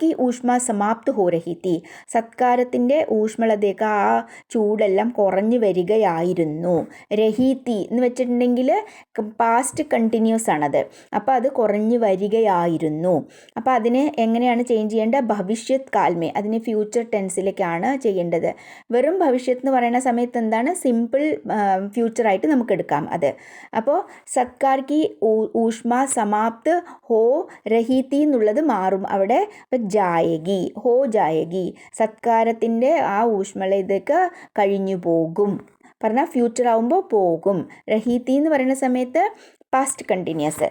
കി ഊഷ്മ സമാപ്ത് ഹോ രഹി തി, സത്കാരത്തിൻ്റെ ഊഷ്മളതയൊക്കെ ആ ചൂടെല്ലാം കുറഞ്ഞു വരികയായിരുന്നു. രഹി തി എന്ന് വെച്ചിട്ടുണ്ടെങ്കിൽ പാസ്റ്റ് കണ്ടിന്യൂസ് ആണത്. അപ്പോൾ അത് കുറഞ്ഞു വരികയായിരുന്നു. അപ്പോൾ അതിന് എങ്ങനെയാണ് ചേഞ്ച് ചെയ്യേണ്ടത്? ഭവിഷ്യത് കാൽമേ, അതിന് ഫ്യൂച്ചർ ടെൻസിലേക്കാണ് ചെയ്യേണ്ടത്. വെറും ഭവിഷ്യത് എന്ന് പറയുന്ന സമയത്ത് എന്താണ്? സിമ്പിൾ ഫ്യൂച്ചറായിട്ട് നമുക്ക് എടുക്കാം അത്. അപ്പോൾ സത്കാർ കി ഊഷ്മ സമാപ്ത് ഹോ രഹീതി എന്നുള്ളത് മാറും അവിടെ. അപ്പോൾ ജായകി, ഹോ ജായകി, സത്കാരത്തിൻ്റെ ആ ഊഷ്മളതയൊക്കെ കഴിഞ്ഞു പോകും. പറഞ്ഞാൽ ഫ്യൂച്ചർ ആവുമ്പോൾ പോകും. രഹീതി എന്ന് പറയുന്ന സമയത്ത് പാസ്റ്റ് കണ്ടിന്യൂസ്.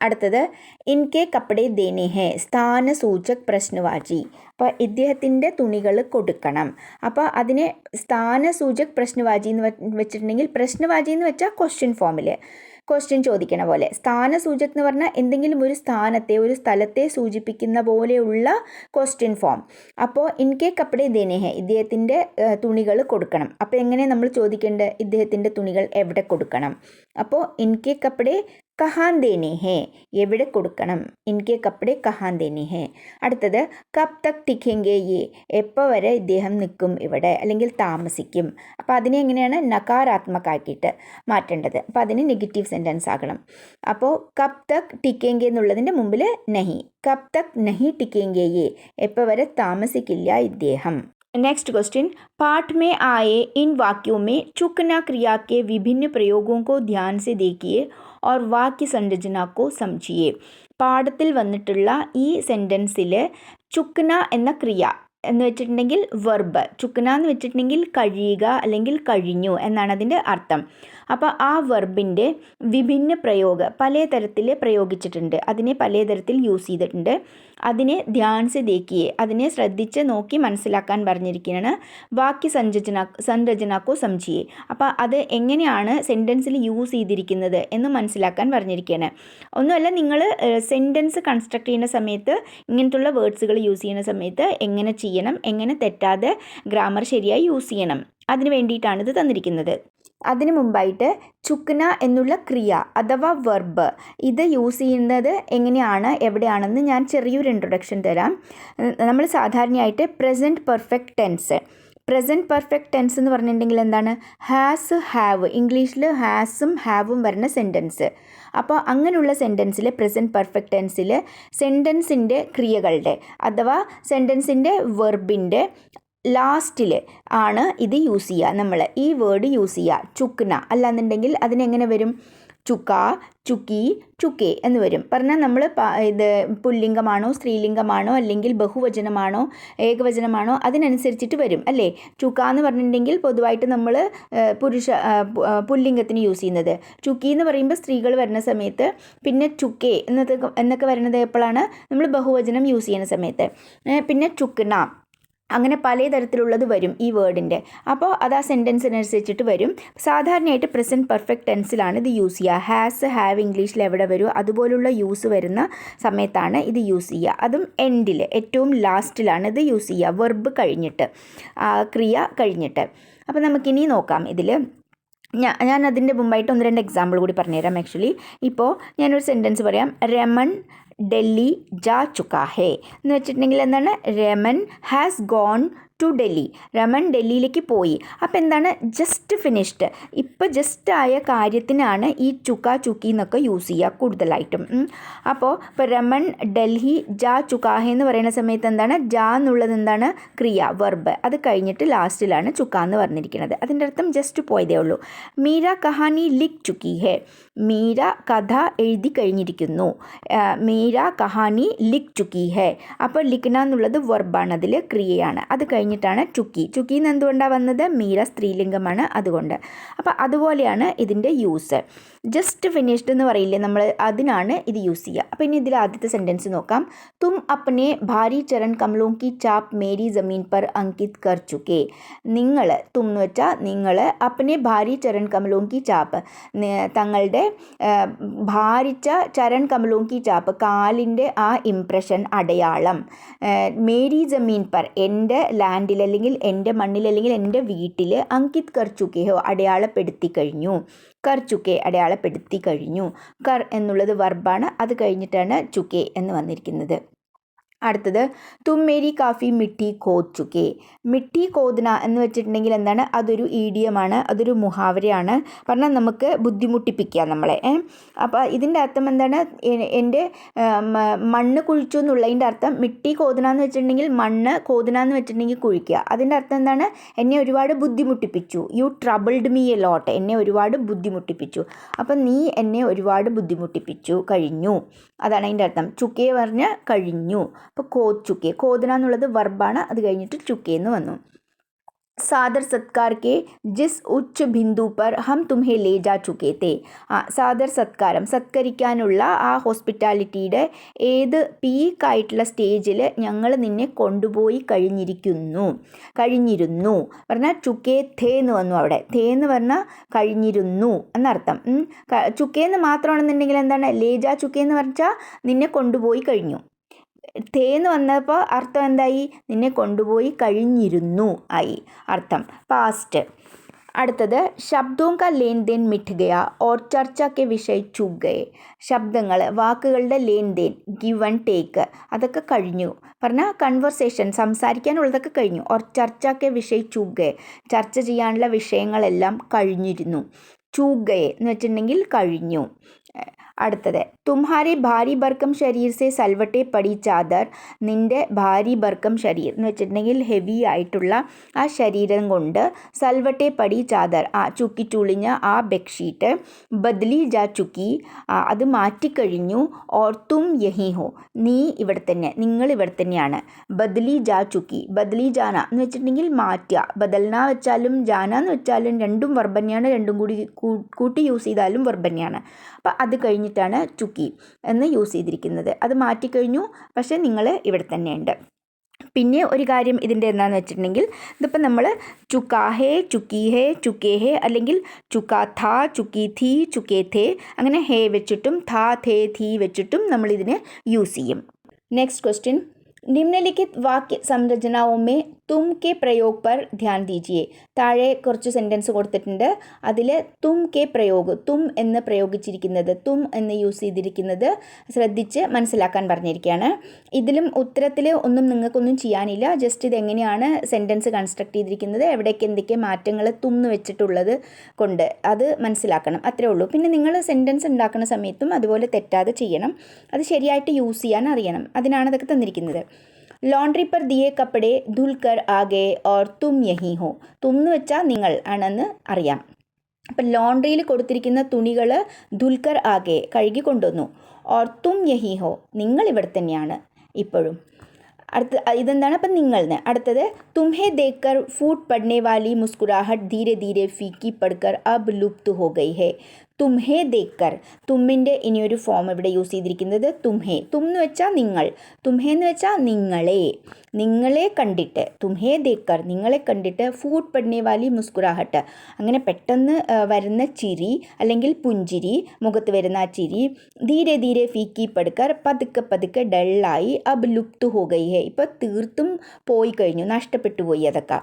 അടുത്തത് ഇൻകെ കപ്പടെ ദേനെ ഹെ, സ്ഥാനസൂചക് പ്രശ്നവാചി. അപ്പോൾ ഇദ്ദേഹത്തിൻ്റെ തുണികൾ കൊടുക്കണം. അപ്പോൾ അതിനെ സ്ഥാനസൂചക് പ്രശ്നവാചി എന്ന് വെച്ചിട്ടുണ്ടെങ്കിൽ, പ്രശ്നവാചി എന്ന് വെച്ചാൽ ക്വസ്റ്റ്യൻ ഫോമിൽ ക്വസ്റ്റ്യൻ ചോദിക്കണ പോലെ. സ്ഥാനസൂചക് എന്ന് പറഞ്ഞാൽ എന്തെങ്കിലും ഒരു സ്ഥാനത്തെ, ഒരു സ്ഥലത്തെ സൂചിപ്പിക്കുന്ന പോലെയുള്ള ക്വസ്റ്റ്യൻ ഫോം. അപ്പോൾ ഇൻകെ കപ്പടെ ദേനെ ഹെ, ഇദ്ദേഹത്തിൻ്റെ തുണികൾ കൊടുക്കണം. അപ്പോൾ എങ്ങനെ നമ്മൾ ചോദിക്കേണ്ടത്? ഇദ്ദേഹത്തിൻ്റെ തുണികൾ എവിടെ കൊടുക്കണം? അപ്പോൾ ഇൻകെ കപ്പടെ കഹാൻ ദേനെ ഹെ, എവിടെ കൊടുക്കണം? ഇൻകെ കപ്പടെ കഹാൻ ദേനെ ഹെ. അടുത്തത് കബ് തക് ടിക്കെങ്കെ യെ, എപ്പോൾ വരെ ഇദ്ദേഹം നിൽക്കും ഇവിടെ, അല്ലെങ്കിൽ താമസിക്കും. അപ്പോൾ അതിനെ എങ്ങനെയാണ് നകാരാത്മകമാക്കിയിട്ട് മാറ്റേണ്ടത്. അപ്പോൾ അതിന് നെഗറ്റീവ് സെൻറ്റൻസ് ആകണം. അപ്പോൾ കബ് തക് ടിക്കെങ്കെ എന്നുള്ളതിൻ്റെ മുമ്പിൽ നഹി, കബ് തക് നഹി ടിക്കെങ്കെ യെ, എപ്പോൾ വരെ താമസിക്കില്ല ഇദ്ദേഹം. नेक्स्ट क्वेश्चन, पाठ में आए इन वाक्यों में चुकना क्रिया के विभिन्न प्रयोगों को ध्यान से देखिए और वाक्य संरचना को समझिए. പാഠത്തിൽ വന്നിട്ടുള്ള ഈ സെൻറ്റൻസിൽ ചുക്ന എന്ന ക്രിയ എന്ന് വെച്ചിട്ടുണ്ടെങ്കിൽ വെർബ്, ചുക്ന എന്ന് വെച്ചിട്ടുണ്ടെങ്കിൽ കഴിയുക അല്ലെങ്കിൽ കഴിഞ്ഞു എന്നാണ് അതിൻ്റെ അർത്ഥം. അപ്പോൾ ആ വെർബിൻ്റെ വിഭിന്ന പ്രയോഗം പല തരത്തിൽ പ്രയോഗിച്ചിട്ടുണ്ട്, അതിനെ പല തരത്തിൽ യൂസ് ചെയ്തിട്ടുണ്ട്. അതിനെ ധ്യാൻസ് ദേക്കിയെ, അതിനെ ശ്രദ്ധിച്ച് നോക്കി മനസ്സിലാക്കാൻ പറഞ്ഞിരിക്കുകയാണ്. വാക്യ സംരചനാക്കോ സംജിയെ, അപ്പോൾ അത് എങ്ങനെയാണ് സെൻറ്റൻസിൽ യൂസ് ചെയ്തിരിക്കുന്നത് എന്ന് മനസ്സിലാക്കാൻ പറഞ്ഞിരിക്കുകയാണ്. ഒന്നുമല്ല, നിങ്ങൾ സെൻറ്റൻസ് കൺസ്ട്രക്ട് ചെയ്യുന്ന സമയത്ത് ഇങ്ങനത്തുള്ള വേർഡ്സുകൾ യൂസ് ചെയ്യുന്ന സമയത്ത് എങ്ങനെ ചെയ്യണം, എങ്ങനെ തെറ്റാതെ ഗ്രാമർ ശരിയായി യൂസ് ചെയ്യണം, അതിന് വേണ്ടിയിട്ടാണ് ഇത് തന്നിരിക്കുന്നത്. അതിനു മുമ്പായിട്ട് ചുക്ന എന്നുള്ള ക്രിയ അഥവാ വെർബ് ഇത് യൂസ് ചെയ്യുന്നത് എങ്ങനെയാണ്, എവിടെയാണെന്ന് ഞാൻ ചെറിയൊരു ഇൻട്രൊഡക്ഷൻ തരാം. നമ്മൾ സാധാരണയായിട്ട് present perfect tense, present perfect tense എന്ന് പറഞ്ഞിട്ടുണ്ടെങ്കിൽ എന്താണ്? ഹാസ്, ഹാവ്, ഇംഗ്ലീഷിൽ ഹാസും ഹാവും വരുന്ന സെൻറ്റൻസ്. അപ്പോൾ അങ്ങനെയുള്ള സെൻറ്റൻസിൽ പ്രസൻറ്റ് പെർഫെക്റ്റ് ടെൻസിൽ സെൻറ്റൻസിൻ്റെ ക്രിയകളുടെ അഥവാ സെൻറ്റൻസിൻ്റെ വെർബിൻ്റെ ലാസ്റ്റിൽ ആണ് ഇത് യൂസ് ചെയ്യുക. നമ്മൾ ഈ വേർഡ് യൂസ് ചെയ്യുക. ചുക്ന അല്ലാന്നുണ്ടെങ്കിൽ അതിനെങ്ങനെ വരും? ചുക്ക, ചുക്കി, ചുക്കേ എന്ന് വരും. പറഞ്ഞാൽ നമ്മൾ ഇത് പുല്ലിംഗമാണോ സ്ത്രീലിംഗമാണോ അല്ലെങ്കിൽ ബഹുവചനമാണോ ഏകവചനമാണോ അതിനനുസരിച്ചിട്ട് വരും അല്ലേ. ചുക്ക എന്ന് പറഞ്ഞിട്ടുണ്ടെങ്കിൽ പൊതുവായിട്ട് നമ്മൾ പുല്ലിംഗത്തിന് യൂസ് ചെയ്യുന്നത്. ചുക്കി എന്ന് പറയുമ്പോൾ സ്ത്രീകൾ വരുന്ന സമയത്ത്, പിന്നെ ചുക്കേ എന്നൊക്കെ വരുന്നത് എപ്പോഴാണ്? നമ്മൾ ബഹുവചനം യൂസ് ചെയ്യുന്ന സമയത്ത്. പിന്നെ ചുക്ന, അങ്ങനെ പല തരത്തിലുള്ളത് വരും ഈ വേർഡിൻ്റെ. അപ്പോൾ അത് ആ സെൻറ്റൻസിനനുസരിച്ചിട്ട് വരും. സാധാരണയായിട്ട് പ്രസൻറ്റ് പെർഫെക്റ്റ് ടെൻസിലാണ് ഇത് യൂസ് ചെയ്യുക. ഹാസ്, ഹാവ് ഇംഗ്ലീഷിൽ എവിടെ വരുമോ അതുപോലുള്ള യൂസ് വരുന്ന സമയത്താണ് ഇത് യൂസ് ചെയ്യുക. അതും എൻഡിൽ, ഏറ്റവും ലാസ്റ്റിലാണ് ഇത് യൂസ് ചെയ്യുക, വെർബ് കഴിഞ്ഞിട്ട്, ക്രിയ കഴിഞ്ഞിട്ട്. അപ്പോൾ നമുക്കിനി നോക്കാം ഇതിൽ. ഞാൻ അതിൻ്റെ മുമ്പായിട്ട് 1-2 എക്സാമ്പിൾ കൂടി പറഞ്ഞുതരാം. ആക്ച്വലി ഇപ്പോൾ ഞാനൊരു സെൻറ്റൻസ് പറയാം. രമൺ ഡൽഹി ജാ ചുക്കാ ഹേ എന്ന് വെച്ചിട്ടുണ്ടെങ്കിൽ എന്താണ്, Raman has gone to Delhi, Raman ഡൽഹിയിലേക്ക് പോയി. അപ്പോൾ എന്താണ്, ജസ്റ്റ് ഫിനിഷ്ഡ്, ഇപ്പോൾ ജസ്റ്റ് ആയ കാര്യത്തിനാണ് ഈ ചുക്ക ചുക്കി എന്നൊക്കെ യൂസ് ചെയ്യുക കൂടുതലായിട്ടും. അപ്പോൾ ഇപ്പോൾ രമൻ ഡൽഹി ജാ ചുക്കാ ഹേ എന്ന് പറയുന്ന സമയത്ത് എന്താണ്, ജാ എന്നുള്ളത് എന്താണ്, ക്രിയ, വെർബ്, അത് കഴിഞ്ഞിട്ട് ലാസ്റ്റിലാണ് ചുക്ക എന്ന് പറഞ്ഞിരിക്കുന്നത്. അതിൻ്റെ അർത്ഥം ജസ്റ്റ് പോയതേ ഉള്ളൂ. മീര കഹാനി ലിഖ് ചുക്കി ഹേ, മീര കഥ എഴുതി കഴിഞ്ഞിരിക്കുന്നു. മീര കഹാനി ലിഖ് ചുക്കി ഹേ, അപ്പോൾ ലിഖ്ന എന്നുള്ളത് വെർബാണ്, അതിൽ ക്രിയയാണ്. അത് കഴിഞ്ഞിട്ടാണ് ചുക്കി. ചുക്കി എന്ന് എന്തുകൊണ്ടാണ് വന്നത്, മീര സ്ത്രീലിംഗമാണ്, അതുകൊണ്ട്. അപ്പോൾ അതുപോലെയാണ് ഇതിൻ്റെ യൂസ്. ജസ്റ്റ് ഫിനിഷ്ഡ് എന്ന് പറയില്ലേ നമ്മൾ, അതിനാണ് ഇത് യൂസ് ചെയ്യുക. അപ്പോൾ ഇനി ഇതിൽ ആദ്യത്തെ സെൻറ്റൻസ് നോക്കാം. തും അപ്നെ ഭാരി ചരൺ കമലോं की चाप मेरी ज़मीन पर अंकित कर चुके. നിങ്ങൾ, തും എന്ന് വെച്ചാൽ നിങ്ങൾ, അപ്നെ ഭാരി ചരൺ കമലോं की चाप, തങ്ങളുടെ ഭാരിച്ച ചരൺ കമലോं की चाप, കാലിൻ്റെ ആ ഇംപ്രഷൻ, അടയാളം, മേരി ജമീൻ പർ, എൻ്റെ ലാൻഡിൽ അല്ലെങ്കിൽ എൻ്റെ മണ്ണിൽ അല്ലെങ്കിൽ എൻ്റെ വീട്ടിൽ, അങ്കിത് കർ ചുക്കേ ഹോ, അടയാളപ്പെടുത്തി കഴിഞ്ഞു. കർ ചുക്കേ, അടയാളപ്പെടുത്തി കഴിഞ്ഞു. കർ എന്നുള്ളത് വർബാണ്, അത് കഴിഞ്ഞിട്ടാണ് ചുക്കേ എന്ന് വന്നിരിക്കുന്നത്. അടുത്തത് തും മേരി കാഫി മിട്ടി കോത് ചുക്കേ. മിട്ടി കോദ്ന എന്ന് വെച്ചിട്ടുണ്ടെങ്കിൽ എന്താണ്, അതൊരു ഈഡിയമാണ്, അതൊരു മുഹാവരയാണ്. പറഞ്ഞാൽ നമുക്ക് ബുദ്ധിമുട്ടിപ്പിക്കുക നമ്മളെ. അപ്പോൾ ഇതിൻ്റെ അർത്ഥം എന്താണ്, എൻ്റെ മണ്ണ് കുഴിച്ചു എന്നുള്ളതിൻ്റെ അർത്ഥം. മിട്ടി കോദ്ന എന്ന് വെച്ചിട്ടുണ്ടെങ്കിൽ മണ്ണ്, കോദ്ന എന്ന് വെച്ചിട്ടുണ്ടെങ്കിൽ കുഴിക്കുക. അതിൻ്റെ അർത്ഥം എന്താണ്, എന്നെ ഒരുപാട് ബുദ്ധിമുട്ടിപ്പിച്ചു. You troubled me a lot, എന്നെ ഒരുപാട് ബുദ്ധിമുട്ടിപ്പിച്ചു. അപ്പം നീ എന്നെ ഒരുപാട് ബുദ്ധിമുട്ടിപ്പിച്ചു കഴിഞ്ഞു, അതാണ് അതിൻ്റെ അർത്ഥം. ചുക്കേ പറഞ്ഞ് കഴിഞ്ഞു. അപ്പോൾ കോത് ചുക്കേ, കോദ്ന എന്നുള്ളത് വർബാണ്, അത് കഴിഞ്ഞിട്ട് ചുക്കേ എന്ന് വന്നു. സാദർ സത്കാർ കെ ജിസ് ഉच्च ബിന്ദു പർ ഹം തുംഹെ ലേ ജാ ചുക്കേ തേ. സാദർ സത്കാരം, സത്കരിക്കാനുള്ള ആ ഹോസ്പിറ്റാലിറ്റിയുടെ ഏത് പീക്കായിട്ടുള്ള സ്റ്റേജിൽ ഞങ്ങൾ നിന്നെ കൊണ്ടുപോയി കഴിഞ്ഞിരുന്നു പറഞ്ഞാൽ ചുക്കേ ഥേ എന്ന് വന്നു. അവിടെ ഥേ എന്ന് പറഞ്ഞാൽ കഴിഞ്ഞിരുന്നു എന്നർത്ഥം. ചുക്കേന്ന് മാത്രമാണെന്നുണ്ടെങ്കിൽ എന്താണ്, ലേ ജാ ചുക്കേ എന്ന് പറഞ്ഞാൽ നിന്നെ കൊണ്ടുപോയി കഴിഞ്ഞു. തേന്ന് വന്നപ്പോൾ അർത്ഥം എന്തായി, നിന്നെ കൊണ്ടുപോയി കഴിഞ്ഞിരുന്നു ആയി അർത്ഥം, പാസ്റ്റ്. അടുത്തത് ശബ്ദോं का लेन देन मिट गया और चर्चा के विषय चूक गए. ശബ്ദങ്ങൾ, വാക്കുകളുടെ lane than, give and take, അതൊക്കെ കഴിഞ്ഞു. പറഞ്ഞാൽ കൺവെർസേഷൻ, സംസാരിക്കാനുള്ളതൊക്കെ കഴിഞ്ഞു. ഓർ ചർച്ച കെ വിഷയ ചൂക്ക് ഗയെ, ചർച്ച ചെയ്യാനുള്ള വിഷയങ്ങളെല്ലാം കഴിഞ്ഞിരുന്നു. ചൂക്ക് ഗയെ എന്ന് വെച്ചിട്ടുണ്ടെങ്കിൽ കഴിഞ്ഞു. അടുത്തത് തുമ്ഹാരെ ഭാരി ബർക്കം ശരീർ സെ സൽവട്ടെ പടി ചാദർ, നിൻ്റെ ഭാരി ബർക്കം ശരീർ എന്ന് വെച്ചിട്ടുണ്ടെങ്കിൽ ഹെവി ആയിട്ടുള്ള ആ ശരീരം കൊണ്ട്, സൽവട്ടെ പടി ചാദർ, ആ ചുക്കി ചുളിഞ്ഞ ആ ബെഡ്ഷീറ്റ്, ബദ്ലി ജാ ചുക്കി, അത് മാറ്റിക്കഴിഞ്ഞു. ഓർ തും യഹി ഹോ, നീ ഇവിടെ തന്നെ, നിങ്ങൾ ഇവിടെ തന്നെയാണ്. ബദ്ലി ജാ ചുക്കി, ബദ്ലി ജാന എന്ന് വെച്ചിട്ടുണ്ടെങ്കിൽ മാറ്റുക, ബദൽന വെച്ചാലും ജാന എന്ന് വെച്ചാലും രണ്ടും വർബന്യാണ്, രണ്ടും കൂട്ടി യൂസ് ചെയ്താലും വർബന്യാണ്. അപ്പോൾ അത് കഴിഞ്ഞിട്ടാണ് ചുക്കി എന്ന് യൂസ് ചെയ്തിരിക്കുന്നത്. അത് മാറ്റിക്കഴിഞ്ഞു, പക്ഷേ നിങ്ങൾ ഇവിടെ തന്നെയുണ്ട്. പിന്നെ ഒരു കാര്യം ഇതിൻ്റെ എന്താണെന്ന് വെച്ചിട്ടുണ്ടെങ്കിൽ, ഇതിപ്പോൾ നമ്മൾ ചുക്കാഹേ, ചുക്കി ഹേ, ചുക്കേ ഹേ, അല്ലെങ്കിൽ ചുക്കാ ഥാ, ചുക്കി थी, ചുക്കേ थे, അങ്ങനെ ഹേ വെച്ചിട്ടും ഥാ ഥേ थी വെച്ചിട്ടും നമ്മളിതിനെ യൂസ് ചെയ്യും. നെക്സ്റ്റ് ക്വസ്റ്റ്യൻ, निम्नलिखित वाक्य संरचनाओं में തും കെ പ്രയോഗ് പർ ധ്യാൻ ദീജിയെ. താഴെ കുറച്ച് സെൻറ്റൻസ് കൊടുത്തിട്ടുണ്ട്. അതിൽ തും കെ പ്രയോഗ്, തും എന്ന് പ്രയോഗിച്ചിരിക്കുന്നത്, തും എന്ന് യൂസ് ചെയ്തിരിക്കുന്നത് ശ്രദ്ധിച്ച് മനസ്സിലാക്കാൻ പറഞ്ഞിരിക്കുകയാണ്. ഇതിലും ഉത്തരത്തിൽ ഒന്നും നിങ്ങൾക്കൊന്നും ചെയ്യാനില്ല. ജസ്റ്റ് ഇതെങ്ങനെയാണ് സെൻറ്റൻസ് കൺസ്ട്രക്ട് ചെയ്തിരിക്കുന്നത്, എവിടേക്ക് എന്തൊക്കെ മാറ്റങ്ങൾ തും എന്ന് വെച്ചിട്ടുള്ളത് കൊണ്ട് അത് മനസ്സിലാക്കണം, അത്രേ ഉള്ളൂ. പിന്നെ നിങ്ങൾ സെൻറ്റൻസ് ഉണ്ടാക്കുന്ന സമയത്തും അതുപോലെ തെറ്റാതെ ചെയ്യണം. അത് ശരിയായിട്ട് യൂസ് ചെയ്യാൻ അറിയണം. അതിനാണ് അതൊക്കെ തന്നിരിക്കുന്നത്. ലോണ്ട്രി പർ ദിയേ കപ്പടെ ധുൽക്കർ ആകെ ഓർ തും യഹി ഹോ. തും എന്ന് വെച്ചാൽ നിങ്ങൾ ആണെന്ന് അറിയാം. അപ്പം ലോണ്ട്രിയിൽ കൊടുത്തിരിക്കുന്ന തുണികൾ ധുൽക്കർ ആകെ കഴുകി കൊണ്ടുവന്നു. ഓർ തും യഹി ഹോ, നിങ്ങൾ ഇവിടെ തന്നെയാണ് ഇപ്പോഴും. ഇതെന്താണ്, അപ്പം നിങ്ങളെന്ന്. അടുത്തത് തുംഹെ ദേക്കർ ഫൂട്ട് പടനെ വാലി മുസ്കുരാഹട്ട് ധീരെ ധീരെ ഫീക്കി പഡ്കർ അബ് ലുപ്ത് ഹോ ഗയി ഹേ. തുംഹെ ദേക്കർ, തുമ്മിൻ്റെ ഇനിയൊരു ഫോം ഇവിടെ യൂസ് ചെയ്തിരിക്കുന്നത് തുംഹെ. തും എന്ന് വെച്ചാൽ നിങ്ങൾ, തുംഹെ എന്ന് വെച്ചാൽ നിങ്ങളെ കണ്ടിട്ട്, തുംഹെ ദേക്കർ നിങ്ങളെ കണ്ടിട്ട്, ഫൂട്ട് പടനെ വാലി മുസ്കുരാഹട്ട് അങ്ങനെ പെട്ടെന്ന് വരുന്ന ചിരി അല്ലെങ്കിൽ പുഞ്ചിരി, മുഖത്ത് വരുന്ന ആ ചിരി, ധീരെ ധീരെ ഫീക്കി പഡ്കർ പതുക്കെ പതുക്കെ ഡള്ളായി, അബ് ലുപ്ത് ഹോ ഗയി ഹേ, ഇപ്പോൾ തീർത്തും പോയി കഴിഞ്ഞു, നഷ്ടപ്പെട്ടു പോയി അതൊക്കെ.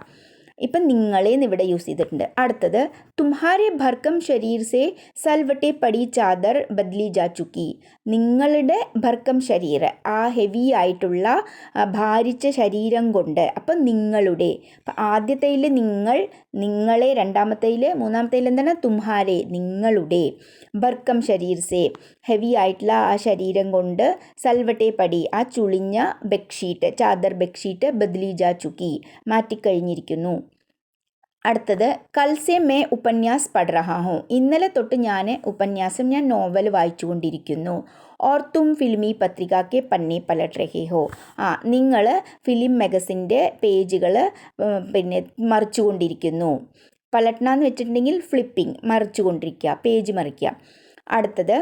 ഇപ്പം നിങ്ങളേന്ന് ഇവിടെ യൂസ് ചെയ്തിട്ടുണ്ട്. അടുത്തത് തുമ്ഹാരെ ഭർക്കം ശരീർ സെ സൽവട്ടെ പടി ചാദർ ബദ്ലി ജാ ചുക്കി. നിങ്ങളുടെ ഭർക്കം ശരീർ, ആ ഹെവി ആയിട്ടുള്ള ഭാരിച്ച ശരീരം കൊണ്ട്. അപ്പം നിങ്ങളുടെ, അപ്പം ആദ്യത്തേതിൽ നിങ്ങൾ, നിങ്ങളെ, രണ്ടാമത്തേതിൽ, മൂന്നാമത്തേതിൽ എന്താണ് തുമ്ഹാരെ, നിങ്ങളുടെ. ഭർക്കം ശരീർ സെ ഹെവി ആയിട്ടുള്ള ആ ശരീരം കൊണ്ട്, സൽവട്ടെ പടി ആ ചുളിഞ്ഞ ബെഡ്ഷീറ്റ്, ചാദർ ബെഡ്ഷീറ്റ്, ബദ്ലി ജാ ചുക്കി മാറ്റിക്കഴിഞ്ഞിരിക്കുന്നു. അടുത്തത് കൽസെ മേ ഉപന്യാസ് പഠ് രഹാ ഹൂം. ഇന്നലെ തൊട്ട് ഞാൻ ഉപന്യാസം, ഞാൻ നോവൽ വായിച്ചുകൊണ്ടിരിക്കുന്നു. ഓർ തും ഫിലിമി പത്രികയ്ക്ക് പന്നെ പലട്ട് രഹേ ഹോ. നിങ്ങൾ ഫിലിം മാഗസിൻ്റെ പേജുകൾ പിന്നെ മറിച്ചുകൊണ്ടിരിക്കുന്നു. പലട്ന എന്ന് വെച്ചിട്ടുണ്ടെങ്കിൽ ഫ്ലിപ്പിംഗ്, മറിച്ചുകൊണ്ടിരിക്കുക, പേജ് മറിക്കുക. അടുത്തത്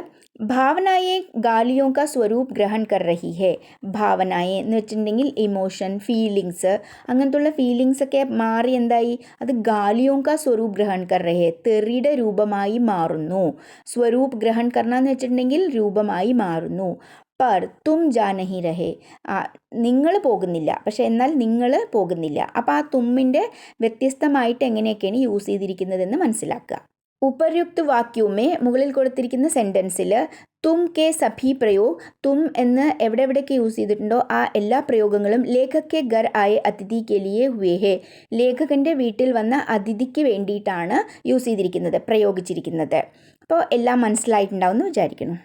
ഭാവനായെ ഗാലിയോ കാ സ്വരൂപ് ഗ്രഹൺ കർ രഹി ഹേ. ഭാവനായെ എന്ന് വെച്ചിട്ടുണ്ടെങ്കിൽ ഇമോഷൻ, ഫീലിങ്സ്, അങ്ങനത്തുള്ള ഫീലിങ്സൊക്കെ മാറി എന്തായി, അത് ഗാലിയോ കാ സ്വരൂപ് ഗ്രഹൺ കർ രഹേ, തെറിയുടെ രൂപമായി മാറുന്നു. സ്വരൂപ് ഗ്രഹൺ കർണ എന്ന് വെച്ചിട്ടുണ്ടെങ്കിൽ രൂപമായി മാറുന്നു. പർ തും ജാ നഹി രഹേ, നിങ്ങൾ പോകുന്നില്ല, പക്ഷെ എന്നാൽ നിങ്ങൾ പോകുന്നില്ല. അപ്പോൾ ആ തുമ്മിൻ്റെ വ്യത്യസ്തമായിട്ട് എങ്ങനെയൊക്കെയാണ് യൂസ് ചെയ്തിരിക്കുന്നതെന്ന് മനസ്സിലാക്കുക. ഉപര്യുക്ത വാക്യവുമേ മുകളിൽ കൊടുത്തിരിക്കുന്ന സെൻറ്റൻസിൽ തും കെ സഭി പ്രയോഗ്, തും എന്ന് എവിടെയൊക്കെ യൂസ് ചെയ്തിട്ടുണ്ടോ ആ എല്ലാ പ്രയോഗങ്ങളും ലേഖക് കെ ഘർ ആയ അതിഥി കെ ലിയേ ഹുവേ ഹേ. ലേഖകൻ്റെ വീട്ടിൽ വന്ന അതിഥിക്ക് വേണ്ടിയിട്ടാണ് യൂസ് ചെയ്തിരിക്കുന്നത്, പ്രയോഗിച്ചിരിക്കുന്നത്. അപ്പോൾ എല്ലാം മനസ്സിലായിട്ടുണ്ടാവുമെന്ന് വിചാരിക്കുന്നു.